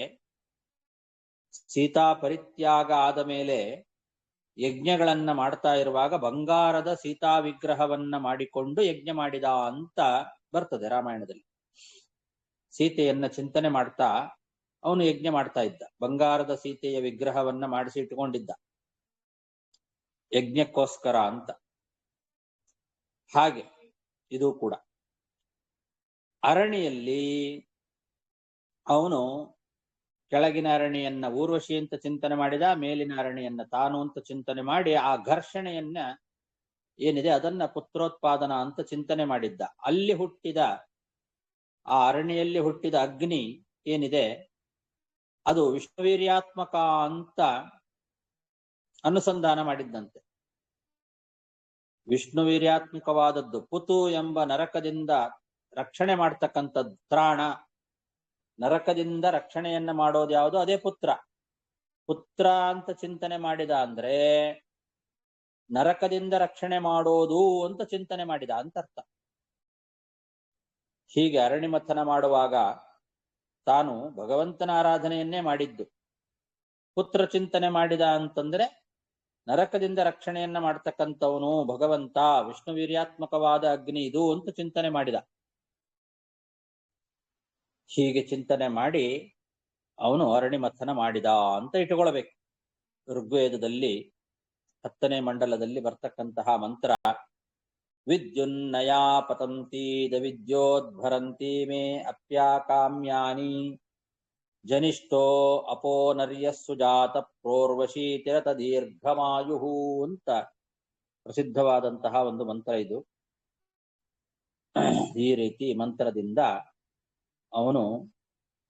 ಸೀತಾ ಪರಿತ್ಯಾಗ ಆದ ಮೇಲೆ ಯಜ್ಞಗಳನ್ನ ಮಾಡ್ತಾ ಇರುವಾಗ ಬಂಗಾರದ ಸೀತಾ ವಿಗ್ರಹವನ್ನ ಮಾಡಿಕೊಂಡು ಯಜ್ಞ ಮಾಡಿದ ಅಂತ ಬರ್ತದೆ ರಾಮಾಯಣದಲ್ಲಿ. ಸೀತೆಯನ್ನ ಚಿಂತನೆ ಮಾಡ್ತಾ ಅವನು ಯಜ್ಞ ಮಾಡ್ತಾ ಇದ್ದ. ಬಂಗಾರದ ಸೀತೆಯ ವಿಗ್ರಹವನ್ನ ಮಾಡಿಸಿ ಇಟ್ಕೊಂಡಿದ್ದ ಯಜ್ಞಕ್ಕೋಸ್ಕರ ಅಂತ. ಹಾಗೆ ಇದು ಕೂಡ ಅರಣಿಯಲ್ಲಿ ಅವನು ಕೆಳಗಿನ ಅರಣಿಯನ್ನ ಊರ್ವಶಿ ಅಂತ ಚಿಂತನೆ ಮಾಡಿದ, ಮೇಲಿನ ಅರಣಿಯನ್ನ ತಾನು ಅಂತ ಚಿಂತನೆ ಮಾಡಿ ಆ ಘರ್ಷಣೆಯನ್ನ ಏನಿದೆ ಅದನ್ನ ಪುತ್ರೋತ್ಪಾದನ ಅಂತ ಚಿಂತನೆ ಮಾಡಿದ್ದ. ಅಲ್ಲಿ ಹುಟ್ಟಿದ ಆ ಅರಣ್ಯಲ್ಲಿ ಹುಟ್ಟಿದ ಅಗ್ನಿ ಏನಿದೆ ಅದು ವಿಷ್ಣುವೀರ್ಯಾತ್ಮಕ ಅಂತ ಅನುಸಂಧಾನ ಮಾಡಿದ್ದಂತೆ. ವಿಷ್ಣುವೀರ್ಯಾತ್ಮಕವಾದದ್ದು ಪುತು ಎಂಬ ನರಕದಿಂದ ರಕ್ಷಣೆ ಮಾಡ್ತಕ್ಕಂಥದ್ದು. ತ್ರಾಣ, ನರಕದಿಂದ ರಕ್ಷಣೆಯನ್ನ ಮಾಡೋದು ಯಾವುದು? ಅದೇ ಪುತ್ರ. ಪುತ್ರ ಅಂತ ಚಿಂತನೆ ಮಾಡಿದ ಅಂದ್ರೆ ನರಕದಿಂದ ರಕ್ಷಣೆ ಮಾಡೋದು ಅಂತ ಚಿಂತನೆ ಮಾಡಿದ ಅಂತ ಅರ್ಥ. ಹೀಗೆ ಅರಣಿ ಮಥನ ಮಾಡುವಾಗ ತಾನು ಭಗವಂತನ ಆರಾಧನೆಯನ್ನೇ ಮಾಡಿದ್ದು. ಪುತ್ರ ಚಿಂತನೆ ಮಾಡಿದ ಅಂತಂದ್ರೆ ನರಕದಿಂದ ರಕ್ಷಣೆಯನ್ನ ಮಾಡ್ತಕ್ಕಂಥವನು ಭಗವಂತ, ವಿಷ್ಣು ವೀರ್ಯಾತ್ಮಕವಾದ ಅಗ್ನಿ ಇದು ಅಂತ ಚಿಂತನೆ ಮಾಡಿದ. ಹೀಗೆ ಚಿಂತನೆ ಮಾಡಿ ಅವನು ಅರಣಿ ಮಥನ ಮಾಡಿದ ಅಂತ ಇಟ್ಟುಕೊಳ್ಬೇಕು. ಋಗ್ವೇದದಲ್ಲಿ 10ನೇ ಮಂಡಲದಲ್ಲಿ ಬರ್ತಕ್ಕಂತಹ ಮಂತ್ರ, ವಿದ್ಯುನ್ನಯಾ ಪತಂತೀದ ವಿದ್ಯೋದ್ಭರಂತಿ ಮೇ ಅಪ್ಯಾಕಾಮ್ಯಾನಿ ಜನಿಷ್ಠೋ ಅಪೋನರ್ಯಸ್ಸು ಜಾತ ಪ್ರೋರ್ವಶೀತಿರತ ದೀರ್ಘಮಾಯು ಅಂತ ಪ್ರಸಿದ್ಧವಾದಂತಹ ಒಂದು ಮಂತ್ರ ಇದು. ಈ ರೀತಿ ಮಂತ್ರದಿಂದ ಅವನು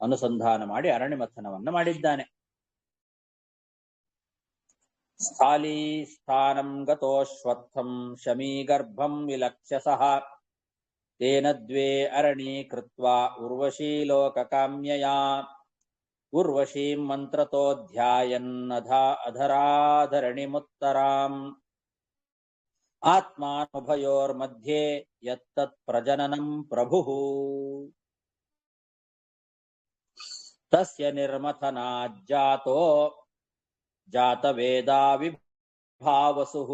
ಅನುಸಂಧಾನ ಮಾಡಿ ಅರಣಿ ಮಥನವನ್ನ ಮಾಡಿದ್ದಾನೆ. ಸ್ಥಾಲೀ ಸ್ಥಾನಂ ಗತೋಶ್ವತ್ಥಂ ಶಮೀಗರ್ಭಂ ವಿಲಕ್ಷ್ಯ ಸಹ ತೇನ ದ್ವೇ ಅರಣಿ ಕೃತ್ವಾ ಉರ್ವಶೀ ಲೋಕಕಾಮ್ಯಯಾ ಉರ್ವಶೀಂ ಮಂತ್ರತೋಧ್ಯಾಯನ್ ಅಧರಾಧರಣಿಮುತ್ತರಾಂ ಆತ್ಮಾನುಭಯೋರ್ಮಧ್ಯೆ ಯತ್ತತ್ ಪ್ರಜನನಂ ಪ್ರಭುಃ ತಸ್ಯ ನಿರ್ಮಥನಾಜ್ಜಾತೋ ಜಾತವೇದಾ ವಿಭಾವಸುಃ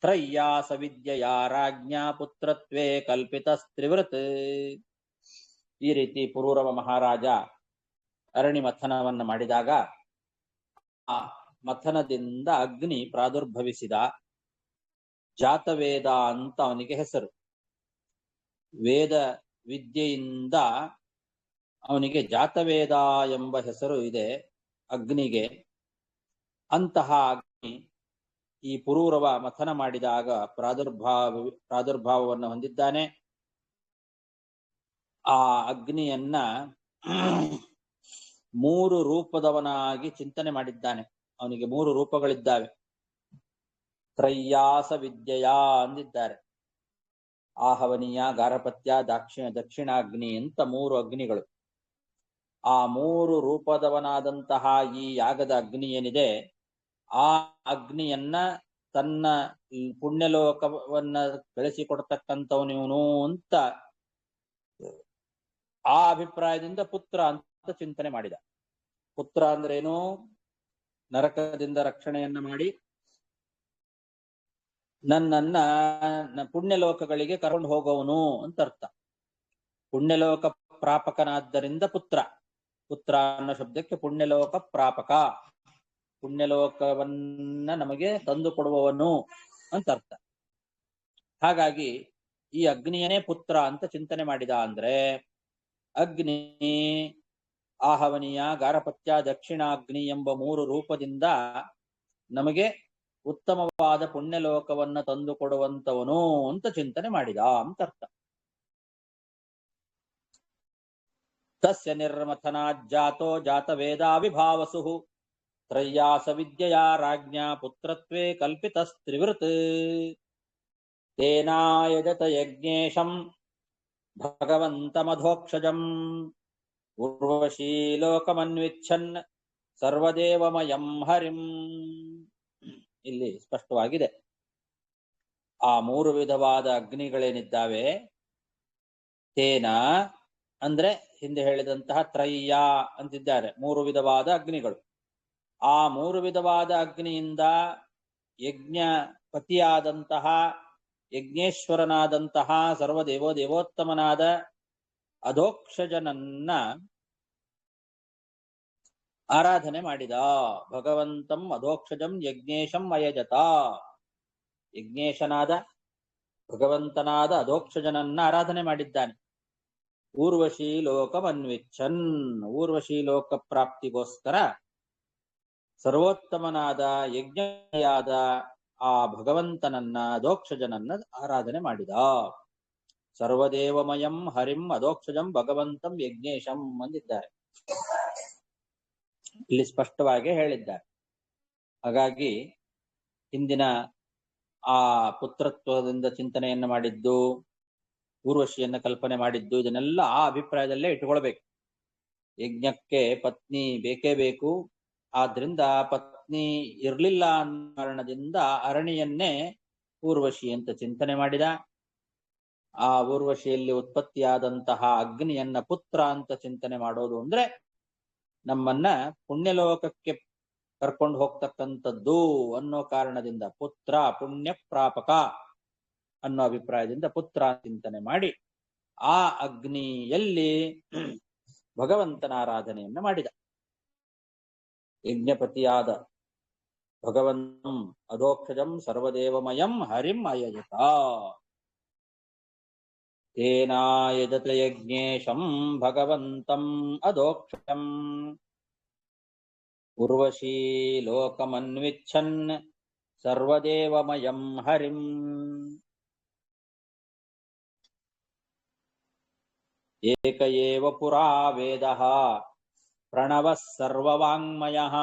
ತ್ರಯ್ಯಾಸ ವಿದ್ಯೆಯಾ ರಾಜ್ಞಾ ಪುತ್ರತ್ವೇ ಕಲ್ಪಿತಸ್ತ್ರಿವೃತ್. ಈ ರೀತಿ ಪುರೂರವ ಮಹಾರಾಜ ಅರಣಿ ಮಥನವನ್ನ ಮಾಡಿದಾಗ ಆ ಮಥನದಿಂದ ಅಗ್ನಿ ಪ್ರಾದುರ್ಭವಿಸಿದ. ಜಾತವೇದ ಅಂತ ಅವನಿಗೆ ಹೆಸರು. ವೇದ ವಿದ್ಯೆಯಿಂದ ಅವನಿಗೆ ಜಾತವೇದ ಎಂಬ ಹೆಸರು ಇದೆ ಅಗ್ನಿಗೆ. ಅಂತಹ ಅಗ್ನಿ ಈ ಪುರೂರವ ಮಥನ ಮಾಡಿದಾಗ ಪ್ರಾದುರ್ಭಾವವನ್ನು ಹೊಂದಿದ್ದಾನೆ. ಆ ಅಗ್ನಿಯನ್ನ 3 ರೂಪದವನಾಗಿ ಚಿಂತನೆ ಮಾಡಿದ್ದಾನೆ. ಅವನಿಗೆ 3 ರೂಪಗಳಿದ್ದಾವೆ. ತ್ರಯ್ಯಾಸ ವಿದ್ಯೆಯ ಅಂದಿದ್ದಾರೆ. ಆಹವನೀಯ, ಗಾರಪತ್ಯ, ದಕ್ಷಿಣಾಗ್ನಿ ಅಂತ 3 ಅಗ್ನಿಗಳು. ಆ 3 ರೂಪದವನಾದಂತಹ ಈ ಯಾಗದ ಅಗ್ನಿ ಏನಿದೆ, ಆ ಅಗ್ನಿಯನ್ನ ತನ್ನ ಪುಣ್ಯಲೋಕವನ್ನ ಬೆಳೆಸಿಕೊಡ್ತಕ್ಕಂಥವನಿವನು ಅಂತ ಆ ಅಭಿಪ್ರಾಯದಿಂದ ಪುತ್ರ ಅಂತ ಚಿಂತನೆ ಮಾಡಿದ. ಪುತ್ರ ಅಂದ್ರೇನು? ನರಕದಿಂದ ರಕ್ಷಣೆಯನ್ನ ಮಾಡಿ ನನ್ನನ್ನ ಪುಣ್ಯಲೋಕಗಳಿಗೆ ಕರ್ಕೊಂಡು ಹೋಗೋವನು ಅಂತ ಅರ್ಥ. ಪುಣ್ಯಲೋಕ ಪ್ರಾಪಕನಾದ್ದರಿಂದ ಪುತ್ರ. ಪುತ್ರ ಅನ್ನೋ ಶಬ್ದಕ್ಕೆ ಪುಣ್ಯಲೋಕ ಪ್ರಾಪಕ, ಪುಣ್ಯಲೋಕವನ್ನ ನಮಗೆ ತಂದು ಕೊಡುವವನು ಅಂತ ಅರ್ಥ. ಹಾಗಾಗಿ ಈ ಅಗ್ನಿಯನೇ ಪುತ್ರ ಅಂತ ಚಿಂತನೆ ಮಾಡಿದ ಅಂದ್ರೆ ಅಗ್ನಿ ಆಹವನೀಯ, ಗಾರಪತ್ಯ, ದಕ್ಷಿಣಾಗ್ನಿ ಎಂಬ 3 ರೂಪದಿಂದ ನಮಗೆ ಉತ್ತಮವಾದ ಪುಣ್ಯಲೋಕವನ್ನ ತಂದು ಕೊಡುವಂತವನು ಅಂತ ಚಿಂತನೆ ಮಾಡಿದ ಅಂತ ಅರ್ಥ. ತಸ್ಯ ನಿರ್ಮಥನಾಜ್ಜಾತೋ ಜಾತವೇದಾವಿಭಾವಸು ತ್ರಯ್ಯಾಸ ವಿದ್ಯೆಯಾ ರಾಜ್ಞಾ ಪುತ್ರತ್ವೇ ಕಲ್ಪಿತಸ್ತ್ರಿವೃತ್ ತೇನಾಯಜತ ಯಜ್ಞೇಶಂ ಭಗವಂತಮಧೋಕ್ಷಜಂ ಉರ್ವಶೀ ಲೋಕಮನ್ವಿಚ್ಛನ್ ಸರ್ವದೇವಮಯಂ ಹರಿಂ. ಇಲ್ಲಿ ಸ್ಪಷ್ಟವಾಗಿದೆ ಆ 3 ವಿಧವಾದ ಅಗ್ನಿಗಳೇನಿದ್ದಾವೆ. ತೇನ ಅಂದ್ರೆ ಹಿಂದೆ ಹೇಳಿದಂತಹ ತ್ರಯ್ಯ ಅಂತಿದ್ದಾರೆ 3 ವಿಧವಾದ ಅಗ್ನಿಗಳು. ಆ 3 ವಿಧವಾದ ಅಗ್ನಿಯಿಂದ ಯಜ್ಞಪತಿಯಾದಂತಹ ಯಜ್ಞೇಶ್ವರನಾದಂತಹ ದೇವೋತ್ತಮನಾದ ಅಧೋಕ್ಷಜನನ್ನ ಆರಾಧನೆ ಮಾಡಿದ. ಭಗವಂತಂ ಅಧೋಕ್ಷಜಂ ಯಜ್ಞೇಶಂ ಅಯಜತ. ಯಜ್ಞೇಶನಾದ ಭಗವಂತನಾದ ಅಧೋಕ್ಷಜನನ್ನ ಆರಾಧನೆ ಮಾಡಿದ್ದಾನೆ. ಊರ್ವಶೀ ಲೋಕಮನ್ವಿಚ್ಛನ್, ಊರ್ವಶೀ ಲೋಕ ಪ್ರಾಪ್ತಿಗೋಸ್ಕರ ಸರ್ವೋತ್ತಮನಾದ ಯಜ್ಞಯಾದ ಆ ಭಗವಂತನನ್ನ ಅಧೋಕ್ಷಜನನ್ನ ಆರಾಧನೆ ಮಾಡಿದ. ಸರ್ವದೇವಮಯಂ ಹರಿಂ ಅಧೋಕ್ಷಜಂ ಭಗವಂತಂ ಯಜ್ಞೇಶಂ ಅಂದಿದ್ದಾರೆ. ಇಲ್ಲಿ ಸ್ಪಷ್ಟವಾಗಿ ಹೇಳಿದ್ದಾರೆ. ಹಾಗಾಗಿ ಹಿಂದಿನ ಆ ಪುತ್ರತ್ವದಿಂದ ಚಿಂತನೆಯನ್ನು ಮಾಡಿದ್ದು, ಊರ್ವಶಿಯನ್ನ ಕಲ್ಪನೆ ಮಾಡಿದ್ದು, ಇದನ್ನೆಲ್ಲ ಆ ಅಭಿಪ್ರಾಯದಲ್ಲೇ ಇಟ್ಕೊಳ್ಬೇಕು. ಯಜ್ಞಕ್ಕೆ ಪತ್ನಿ ಬೇಕೇ ಬೇಕು. ಆದ್ರಿಂದ ಪತ್ನಿ ಇರ್ಲಿಲ್ಲ ಅನ್ನೋ ಕಾರಣದಿಂದ ಅರಣಿಯನ್ನೇ ಊರ್ವಶಿ ಅಂತ ಚಿಂತನೆ ಮಾಡಿದ. ಆ ಊರ್ವಶಿಯಲ್ಲಿ ಉತ್ಪತ್ತಿಯಾದಂತಹ ಅಗ್ನಿಯನ್ನ ಪುತ್ರ ಅಂತ ಚಿಂತನೆ ಮಾಡೋದು ಅಂದ್ರೆ ನಮ್ಮನ್ನ ಪುಣ್ಯಲೋಕಕ್ಕೆ ಕರ್ಕೊಂಡು ಹೋಗ್ತಕ್ಕಂಥದ್ದು ಅನ್ನೋ ಕಾರಣದಿಂದ ಪುತ್ರ ಪುಣ್ಯ ಪ್ರಾಪಕ ಅನ್ನೋ ಅಭಿಪ್ರಾಯದಿಂದ ಪುತ್ರ ಚಿಂತನೆ ಮಾಡಿ ಆ ಅಗ್ನಿಯಲ್ಲಿ ಭಗವಂತನ ಆರಾಧನೆಯನ್ನ ಮಾಡಿದ. ಯಜ್ಞಪತಿಯಾದ ಭಗವಂತಂ ಅಧೋಕ್ಷಜಂ ಸರ್ವದೇವಮಯಂ ಹರಿಂ ಅಯಜತ. ತೇನಾಯಜತ ಯಜ್ಞೇಶಂ ಭಗವಂತಂ ಅಧೋಕ್ಷಜಂ ಉರ್ವಶೀ ಲೋಕಮನ್ವಿಚ್ಛನ್ ಸರ್ವದೇವಮಯಂ ಹರಿಂ. ಏಕ ಏವ ಪುರಾ ವೇದಃ ಪ್ರಣವಃ ಸರ್ವವಾङ्ಮಯಃ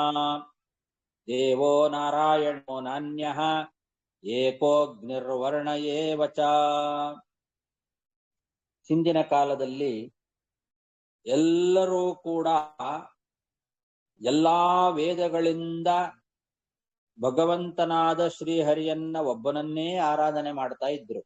ದೇವೋ ನಾರಾಯಣೋ ನಾನ್ಯಃ ಏಕೋಗ್ನಿರ್ವರ್ಣ ಏವ ಚ. ಹಿಂದಿನ ಕಾಲದಲ್ಲಿ ಎಲ್ಲರೂ ಕೂಡ ಎಲ್ಲಾ ವೇದಗಳಿಂದ ಭಗವಂತನಾದ ಶ್ರೀಹರಿಯನ್ನ ಒಬ್ಬನನ್ನೇ ಆರಾಧನೆ ಮಾಡ್ತಾ ಇದ್ರು.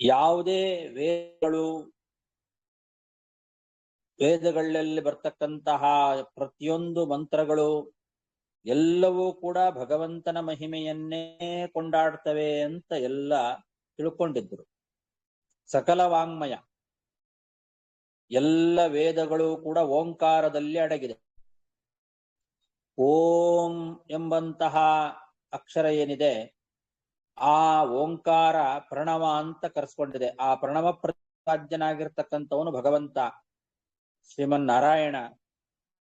ಯಾವುದೇ ವೇದಗಳಲ್ಲಿ ಬರ್ತಕ್ಕಂತಹ ಪ್ರತಿಯೊಂದು ಮಂತ್ರಗಳು ಎಲ್ಲವೂ ಕೂಡ ಭಗವಂತನ ಮಹಿಮೆಯನ್ನೇ ಕೊಂಡಾಡ್ತವೆ ಅಂತ ಎಲ್ಲ ತಿಳ್ಕೊಂಡಿದ್ರು. ಸಕಲ ವಾಂಗ್ಮಯ ಎಲ್ಲ ವೇದಗಳು ಕೂಡ ಓಂಕಾರದಲ್ಲಿ ಅಡಗಿದೆ. ಓಂ ಎಂಬಂತಹ ಅಕ್ಷರ ಏನಿದೆ ಆ ಓಂಕಾರ ಪ್ರಣವ ಅಂತ ಕರೆಸ್ಕೊಂಡಿದೆ. ಆ ಪ್ರಣವ ಪ್ರತಿಪಾದ್ಯನಾಗಿರ್ತಕ್ಕಂಥವನು ಭಗವಂತ ಶ್ರೀಮನ್ನಾರಾಯಣ.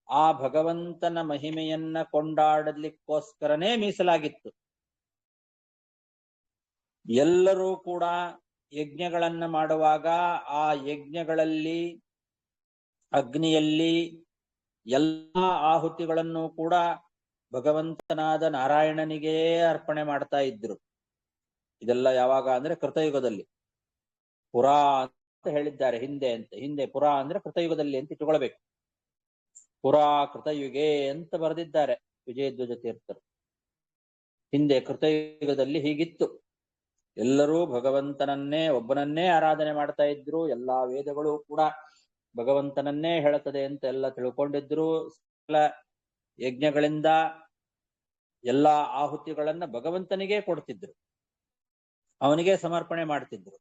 ಆ ಭಗವಂತನ ಮಹಿಮೆಯನ್ನ ಕೊಂಡಾಡಲಿಕ್ಕೋಸ್ಕರನೇ ಮೀಸಲಾಗಿತ್ತು. ಎಲ್ಲರೂ ಕೂಡ ಯಜ್ಞಗಳನ್ನ ಮಾಡುವಾಗ ಆ ಯಜ್ಞಗಳಲ್ಲಿ ಅಗ್ನಿಯಲ್ಲಿ ಎಲ್ಲ ಆಹುತಿಗಳನ್ನು ಕೂಡ ಭಗವಂತನಾದ ನಾರಾಯಣನಿಗೇ ಅರ್ಪಣೆ ಮಾಡ್ತಾ ಇದ್ರು. ಇದೆಲ್ಲ ಯಾವಾಗ ಅಂದ್ರೆ ಕೃತಯುಗದಲ್ಲಿ. ಪುರಾ ಅಂತ ಹೇಳಿದ್ದಾರೆ ಹಿಂದೆ ಅಂತ. ಹಿಂದೆ ಪುರಾ ಅಂದ್ರೆ ಕೃತಯುಗದಲ್ಲಿ ಅಂತ ಇಟ್ಟುಕೊಳ್ಬೇಕು. ಪುರಾ ಕೃತಯುಗೆ ಅಂತ ಬರೆದಿದ್ದಾರೆ ವಿಜಯಧ್ವಜ ತೀರ್ಥರು. ಹಿಂದೆ ಕೃತಯುಗದಲ್ಲಿ ಹೀಗಿತ್ತು. ಎಲ್ಲರೂ ಭಗವಂತನನ್ನೇ ಒಬ್ಬನನ್ನೇ ಆರಾಧನೆ ಮಾಡ್ತಾ ಇದ್ರು. ಎಲ್ಲಾ ವೇದಗಳು ಕೂಡ ಭಗವಂತನನ್ನೇ ಹೇಳುತ್ತದೆ ಅಂತ ಎಲ್ಲ ತಿಳ್ಕೊಂಡಿದ್ರು. ಸಕಲ ಯಜ್ಞಗಳಿಂದ ಎಲ್ಲಾ ಆಹುತಿಗಳನ್ನ ಭಗವಂತನಿಗೆ ಕೊಡ್ತಿದ್ರು, ಅವನಿಗೆ ಸಮರ್ಪಣೆ ಮಾಡ್ತಿದ್ರು.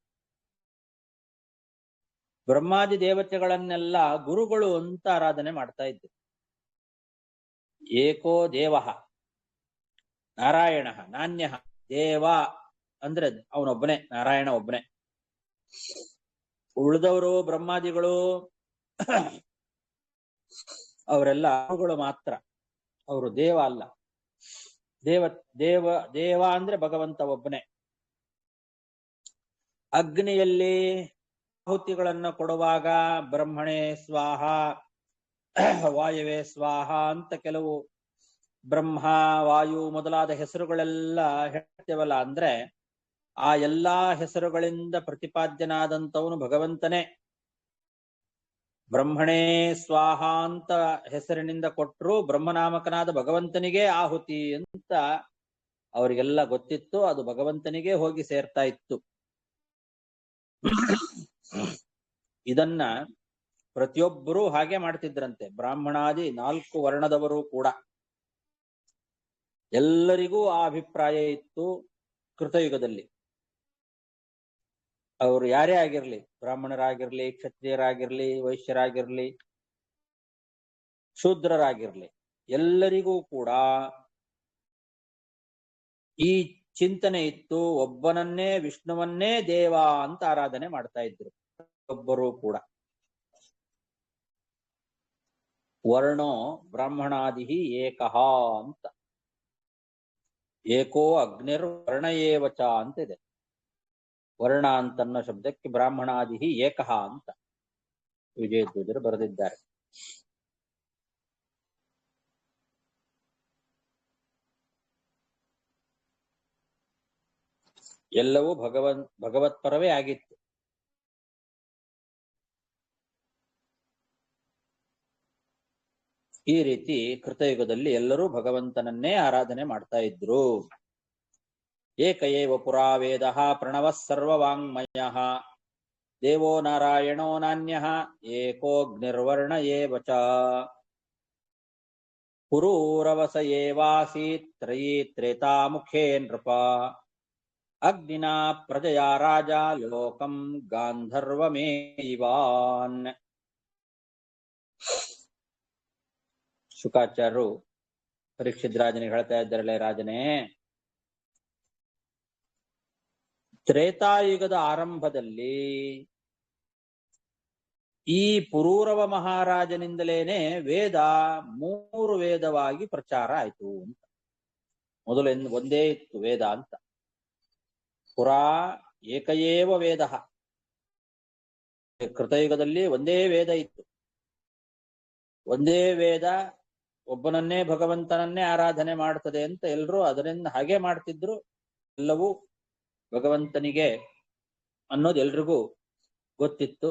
ಬ್ರಹ್ಮಾದಿ ದೇವತೆಗಳನ್ನೆಲ್ಲ ಗುರುಗಳು ಅಂತ ಆರಾಧನೆ ಮಾಡ್ತಾ ಇದ್ರು. ಏಕೋ ದೇವ ನಾರಾಯಣ ನಾಣ್ಯ ದೇವ ಅಂದ್ರೆ ಅವನೊಬ್ಬನೇ, ನಾರಾಯಣ ಒಬ್ಬನೇ. ಉಳಿದವರು ಬ್ರಹ್ಮಾದಿಗಳು ಅವರೆಲ್ಲ ಗುರುಗಳು ಮಾತ್ರ, ಅವರು ದೇವ ಅಲ್ಲ. ದೇವ ದೇವ ದೇವ ಅಂದ್ರೆ ಭಗವಂತ ಒಬ್ಬನೇ. ಅಗ್ನಿಯಲ್ಲಿ ಆಹುತಿಗಳನ್ನು ಕೊಡುವಾಗ ಬ್ರಹ್ಮಣೇ ಸ್ವಾಹ, ವಾಯುವೇ ಸ್ವಾಹ ಅಂತ ಕೆಲವು ಬ್ರಹ್ಮ ವಾಯು ಮೊದಲಾದ ಹೆಸರುಗಳೆಲ್ಲ ಹೇಳ್ತೇವಲ್ಲ, ಅಂದ್ರೆ ಆ ಎಲ್ಲಾ ಹೆಸರುಗಳಿಂದ ಪ್ರತಿಪಾದ್ಯನಾದಂಥವನು ಭಗವಂತನೇ. ಬ್ರಹ್ಮಣೇ ಸ್ವಾಹ ಅಂತ ಹೆಸರಿನಿಂದ ಕೊಟ್ಟರು ಬ್ರಹ್ಮನಾಮಕನಾದ ಭಗವಂತನಿಗೆ ಆಹುತಿ ಅಂತ ಅವರಿಗೆಲ್ಲ ಗೊತ್ತಿತ್ತು. ಅದು ಭಗವಂತನಿಗೆ ಹೋಗಿ ಸೇರ್ತಾ ಇತ್ತು. ಇದನ್ನ ಪ್ರತಿಯೊಬ್ಬರೂ ಹಾಗೆ ಮಾಡ್ತಿದ್ರಂತೆ. ಬ್ರಾಹ್ಮಣಾದಿ 4 ವರ್ಣದವರು ಕೂಡ ಎಲ್ಲರಿಗೂ ಆ ಅಭಿಪ್ರಾಯ ಇತ್ತು ಕೃತಯುಗದಲ್ಲಿ. ಅವರು ಯಾರೇ ಆಗಿರ್ಲಿ, ಬ್ರಾಹ್ಮಣರಾಗಿರ್ಲಿ, ಕ್ಷತ್ರಿಯರಾಗಿರ್ಲಿ, ವೈಶ್ಯರಾಗಿರ್ಲಿ, ಶೂದ್ರರಾಗಿರ್ಲಿ, ಎಲ್ಲರಿಗೂ ಕೂಡ ಈ ಚಿಂತನೆ ಇತ್ತು. ಒಬ್ಬನನ್ನೇ, ವಿಷ್ಣುವನ್ನೇ ದೇವ ಅಂತ ಆರಾಧನೆ ಮಾಡ್ತಾ ಇದ್ರು ಒಬ್ಬರೂ ಕೂಡ. ವರ್ಣೋ ಬ್ರಾಹ್ಮಣಾದಿ ಏಕಃ ಅಂತ, ಏಕೋ ಅಗ್ನಿರ್ ವರ್ಣ ಏವಚ ಅಂತ ಇದೆ. ವರ್ಣ ಅಂತನ್ನೋ ಶಬ್ದಕ್ಕೆ ಬ್ರಾಹ್ಮಣಾದಿ ಏಕಃ ಅಂತ ವಿಜಯಧ್ವಜರು ಬರೆದಿದ್ದಾರೆ. ಎಲ್ಲವೂ ಭಗವತ್ಪರವೇ ಆಗಿತ್ತು. ಈ ರೀತಿ ಕೃತಯುಗದಲ್ಲಿ ಎಲ್ಲರೂ ಭಗವಂತನನ್ನೇ ಆರಾಧನೆ ಮಾಡ್ತಾ ಇದ್ರು. ಏಕ ಏವ ಪುರಾ ವೇದಃ ಪ್ರಣವಃ ಸರ್ವವಾಂಗ್ಮಯಃ ದೇವೋ ನಾರಾಯಣೋ ನಾನ್ಯಃ ಏಕೋಗ್ನಿರ್ವರ್ಣ ಏವಚ ಪುರೂರವಸ ಏವಾಸೀತ್ ತ್ರಯೀ ತ್ರೇತಾಮುಖೇ ನೃಪ ಅಗ್ನಿನಾ ಪ್ರಜಯಾ ರಾಜ ಲೋಕಂ ಗಾಂಧರ್ವಮೇವಾನ್. ಶುಕಾಚಾರ್ಯರು ಪರೀಕ್ಷಿತ್ ರಾಜನಿಗೆ ಹೇಳ್ತಾ ಇದ್ದಾರಲ್ಲ, ರಾಜನೇ, ತ್ರೇತಾಯುಗದ ಆರಂಭದಲ್ಲಿ ಈ ಪುರೂರವ ಮಹಾರಾಜನಿಂದಲೇನೆ ವೇದ 3 ವೇದವಾಗಿ ಪ್ರಚಾರ ಆಯಿತು ಅಂತ. ಮೊದಲು ಒಂದೇ ಇತ್ತು ವೇದ ಅಂತ. ಪುರಾ ಏಕಏವ ವೇದ, ಕೃತಯುಗದಲ್ಲಿ ಒಂದೇ ವೇದ ಇತ್ತು. ಒಂದೇ ವೇದ ಒಬ್ಬನನ್ನೇ ಭಗವಂತನನ್ನೇ ಆರಾಧನೆ ಮಾಡ್ತದೆ ಅಂತ ಎಲ್ಲರೂ ಅದರಿಂದ ಹಾಗೆ ಮಾಡ್ತಿದ್ರು. ಎಲ್ಲವೂ ಭಗವಂತನಿಗೆ ಅನ್ನೋದು ಎಲ್ರಿಗೂ ಗೊತ್ತಿತ್ತು.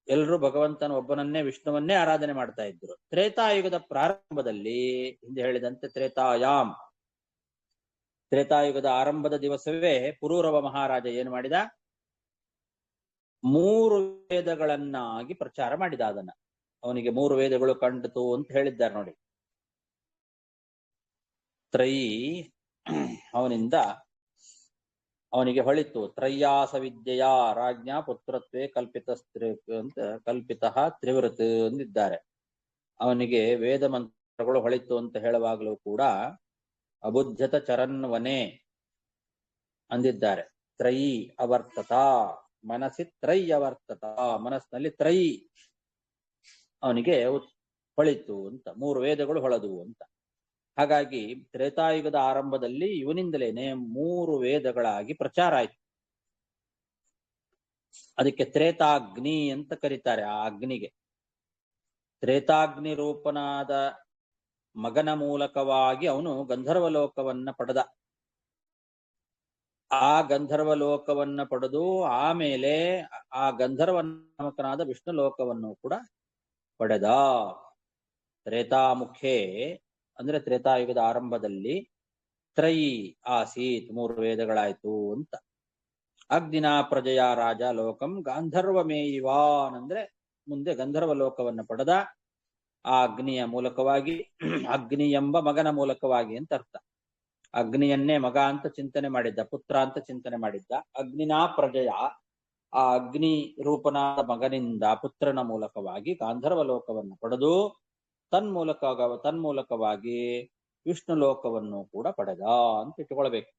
ಎಲ್ಲರೂ ಭಗವಂತನ ಒಬ್ಬನನ್ನೇ, ವಿಷ್ಣುವನ್ನೇ ಆರಾಧನೆ ಮಾಡ್ತಾ ಇದ್ರು. ತ್ರೇತಾಯುಗದ ಪ್ರಾರಂಭದಲ್ಲಿ ಹಿಂದೆ ಹೇಳಿದಂತೆ ತ್ರೇತಾಯುಗದ ಆರಂಭದ ದಿವಸವೇ ಪುರೂರವ ಮಹಾರಾಜ ಏನು ಮಾಡಿದ, 3 ವೇದಗಳನ್ನಾಗಿ ಪ್ರಚಾರ ಮಾಡಿದ. ಅದನ್ನ ಅವನಿಗೆ 3 ವೇದಗಳು ಕಂಡಿತು ಅಂತ ಹೇಳಿದ್ದಾರೆ ನೋಡಿ. ತ್ರಯಿ ಅವನಿಗೆ ಹೊಳಿತು. ತ್ರಯ್ಯಾಸ ವಿದ್ಯೆಯ ರಾಜ್ಞಾ ಪುತ್ರತ್ವೇ ಕಲ್ಪಿತ ತ್ರಿವೃತ್ ಅಂದಿದ್ದಾರೆ. ಅವನಿಗೆ ವೇದ ಮಂತ್ರಗಳು ಹೊಳಿತು ಅಂತ ಹೇಳುವಾಗಲೂ ಕೂಡ ಅಬುದ್ಧತ ಚರನ್ವನೆ ಅಂದಿದ್ದಾರೆ. ತ್ರಯಿ ಅವರ್ತತ, ಮನಸ್ಸಿ ತ್ರಯಿ ಅವರ್ತತ, ಮನಸ್ಸಿನಲ್ಲಿ ತ್ರಯಿ ಅವನಿಗೆ ಹೊಳಿತು ಅಂತ, 3 ವೇದಗಳು ಹೊಳದು ಅಂತ. ಹಾಗಾಗಿ ತ್ರೇತಾಯುಗದ ಆರಂಭದಲ್ಲಿ ಇವನಿಂದಲೇನೆ 3 ವೇದಗಳಾಗಿ ಪ್ರಚಾರ ಆಯ್ತು. ಅದಕ್ಕೆ ತ್ರೇತಾಗ್ನಿ ಅಂತ ಕರೀತಾರೆ. ಆ ಅಗ್ನಿಗೆ ತ್ರೇತಾಗ್ನಿ ರೂಪನಾದ ಮಗನ ಮೂಲಕವಾಗಿ ಅವನು ಗಂಧರ್ವಲೋಕವನ್ನ ಪಡೆದ. ಆ ಗಂಧರ್ವಲೋಕವನ್ನ ಪಡೆದು ಆಮೇಲೆ ಆ ಗಂಧರ್ವನಾಮಕನಾದ ವಿಷ್ಣು ಲೋಕವನ್ನು ಕೂಡ ಪಡೆದ. ತ್ರೇತಾಮುಖೇ ಅಂದ್ರೆ ತ್ರೇತಾಯುಗದ ಆರಂಭದಲ್ಲಿ ತ್ರಯಿ ಆಸೀತ್, 3 ವೇದಗಳಾಯ್ತು ಅಂತ. ಅಗ್ನಿನ ಪ್ರಜೆಯ ರಾಜ ಲೋಕಂ ಗಾಂಧರ್ವಮೇಯಿವಾನ್ ಅಂದ್ರೆ ಮುಂದೆ ಗಂಧರ್ವ ಲೋಕವನ್ನು ಪಡೆದ. ಆ ಅಗ್ನಿಯ ಮೂಲಕವಾಗಿ, ಅಗ್ನಿ ಎಂಬ ಮಗನ ಮೂಲಕವಾಗಿ ಅಂತ ಅರ್ಥ. ಅಗ್ನಿಯನ್ನೇ ಮಗ ಅಂತ ಚಿಂತನೆ ಮಾಡಿದ್ದ, ಪುತ್ರ ಅಂತ ಚಿಂತನೆ ಮಾಡಿದ್ದ. ಅಗ್ನಿನಾ ಪ್ರಜೆಯ ಆ ಅಗ್ನಿ ರೂಪನಾದ ಮಗನಿಂದ ಪುತ್ರನ ಮೂಲಕವಾಗಿ ಗಾಂಧರ್ವ ಲೋಕವನ್ನು ಪಡೆದು ತನ್ಮೂಲಕವಾಗಿ ವಿಷ್ಣು ಲೋಕವನ್ನು ಕೂಡ ಪಡೆದ ಅಂತ ಇಟ್ಟುಕೊಳ್ಬೇಕು.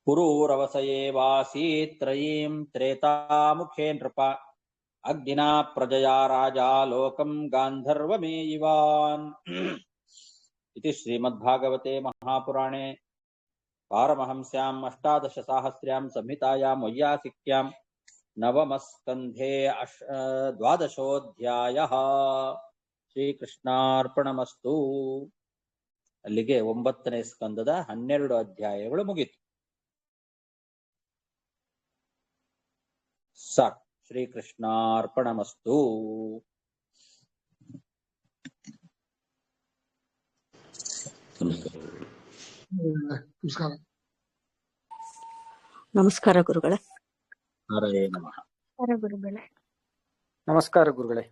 ಪುರೂರವಸಯೇವಾಸೀತ್ ತ್ರಯೀಂ ತ್ರೇತಾಮುಖೇ ನೃಪ ಅಗ್ನಿನಾ ಪ್ರಜಯಾ ರಾಜಾ ಲೋಕಂ ಗಾಂಧರ್ವಮೇಯಿವಾನ್ ಇತಿ ಶ್ರೀಮದ್ಭಾಗವತೆ ಮಹಾಪುರಾಣೆ ಪಾರಮಹಂಸ್ಯಾಂ ಅಷ್ಟಾದಶ ಸಾಹಸ್ರ್ಯಾಂ ಸಂಹಿತಾಯಾಂ ವೈಯಾಸಿಕ್ಯಾಂ ನವಮಸ್ಕಂಧೆ 12ೋऽಧ್ಯಾಯಃ. ಶ್ರೀಕೃಷ್ಣಾರ್ಪಣಮಸ್ತು. ಅಲ್ಲಿಗೆ 9ನೇ ಸ್ಕಂದದ 12 ಅಧ್ಯಾಯಗಳು ಮುಗಿತು. ಸಾಕು. ಶ್ರೀಕೃಷ್ಣಾರ್ಪಣಮಸ್ತು. ನಮಸ್ಕಾರ ಗುರುಗಳೇ. ಹರೇ ನಮಃ. ಗುರುಗಳೇ ನಮಸ್ಕಾರ ಗುರುಗಳೇ.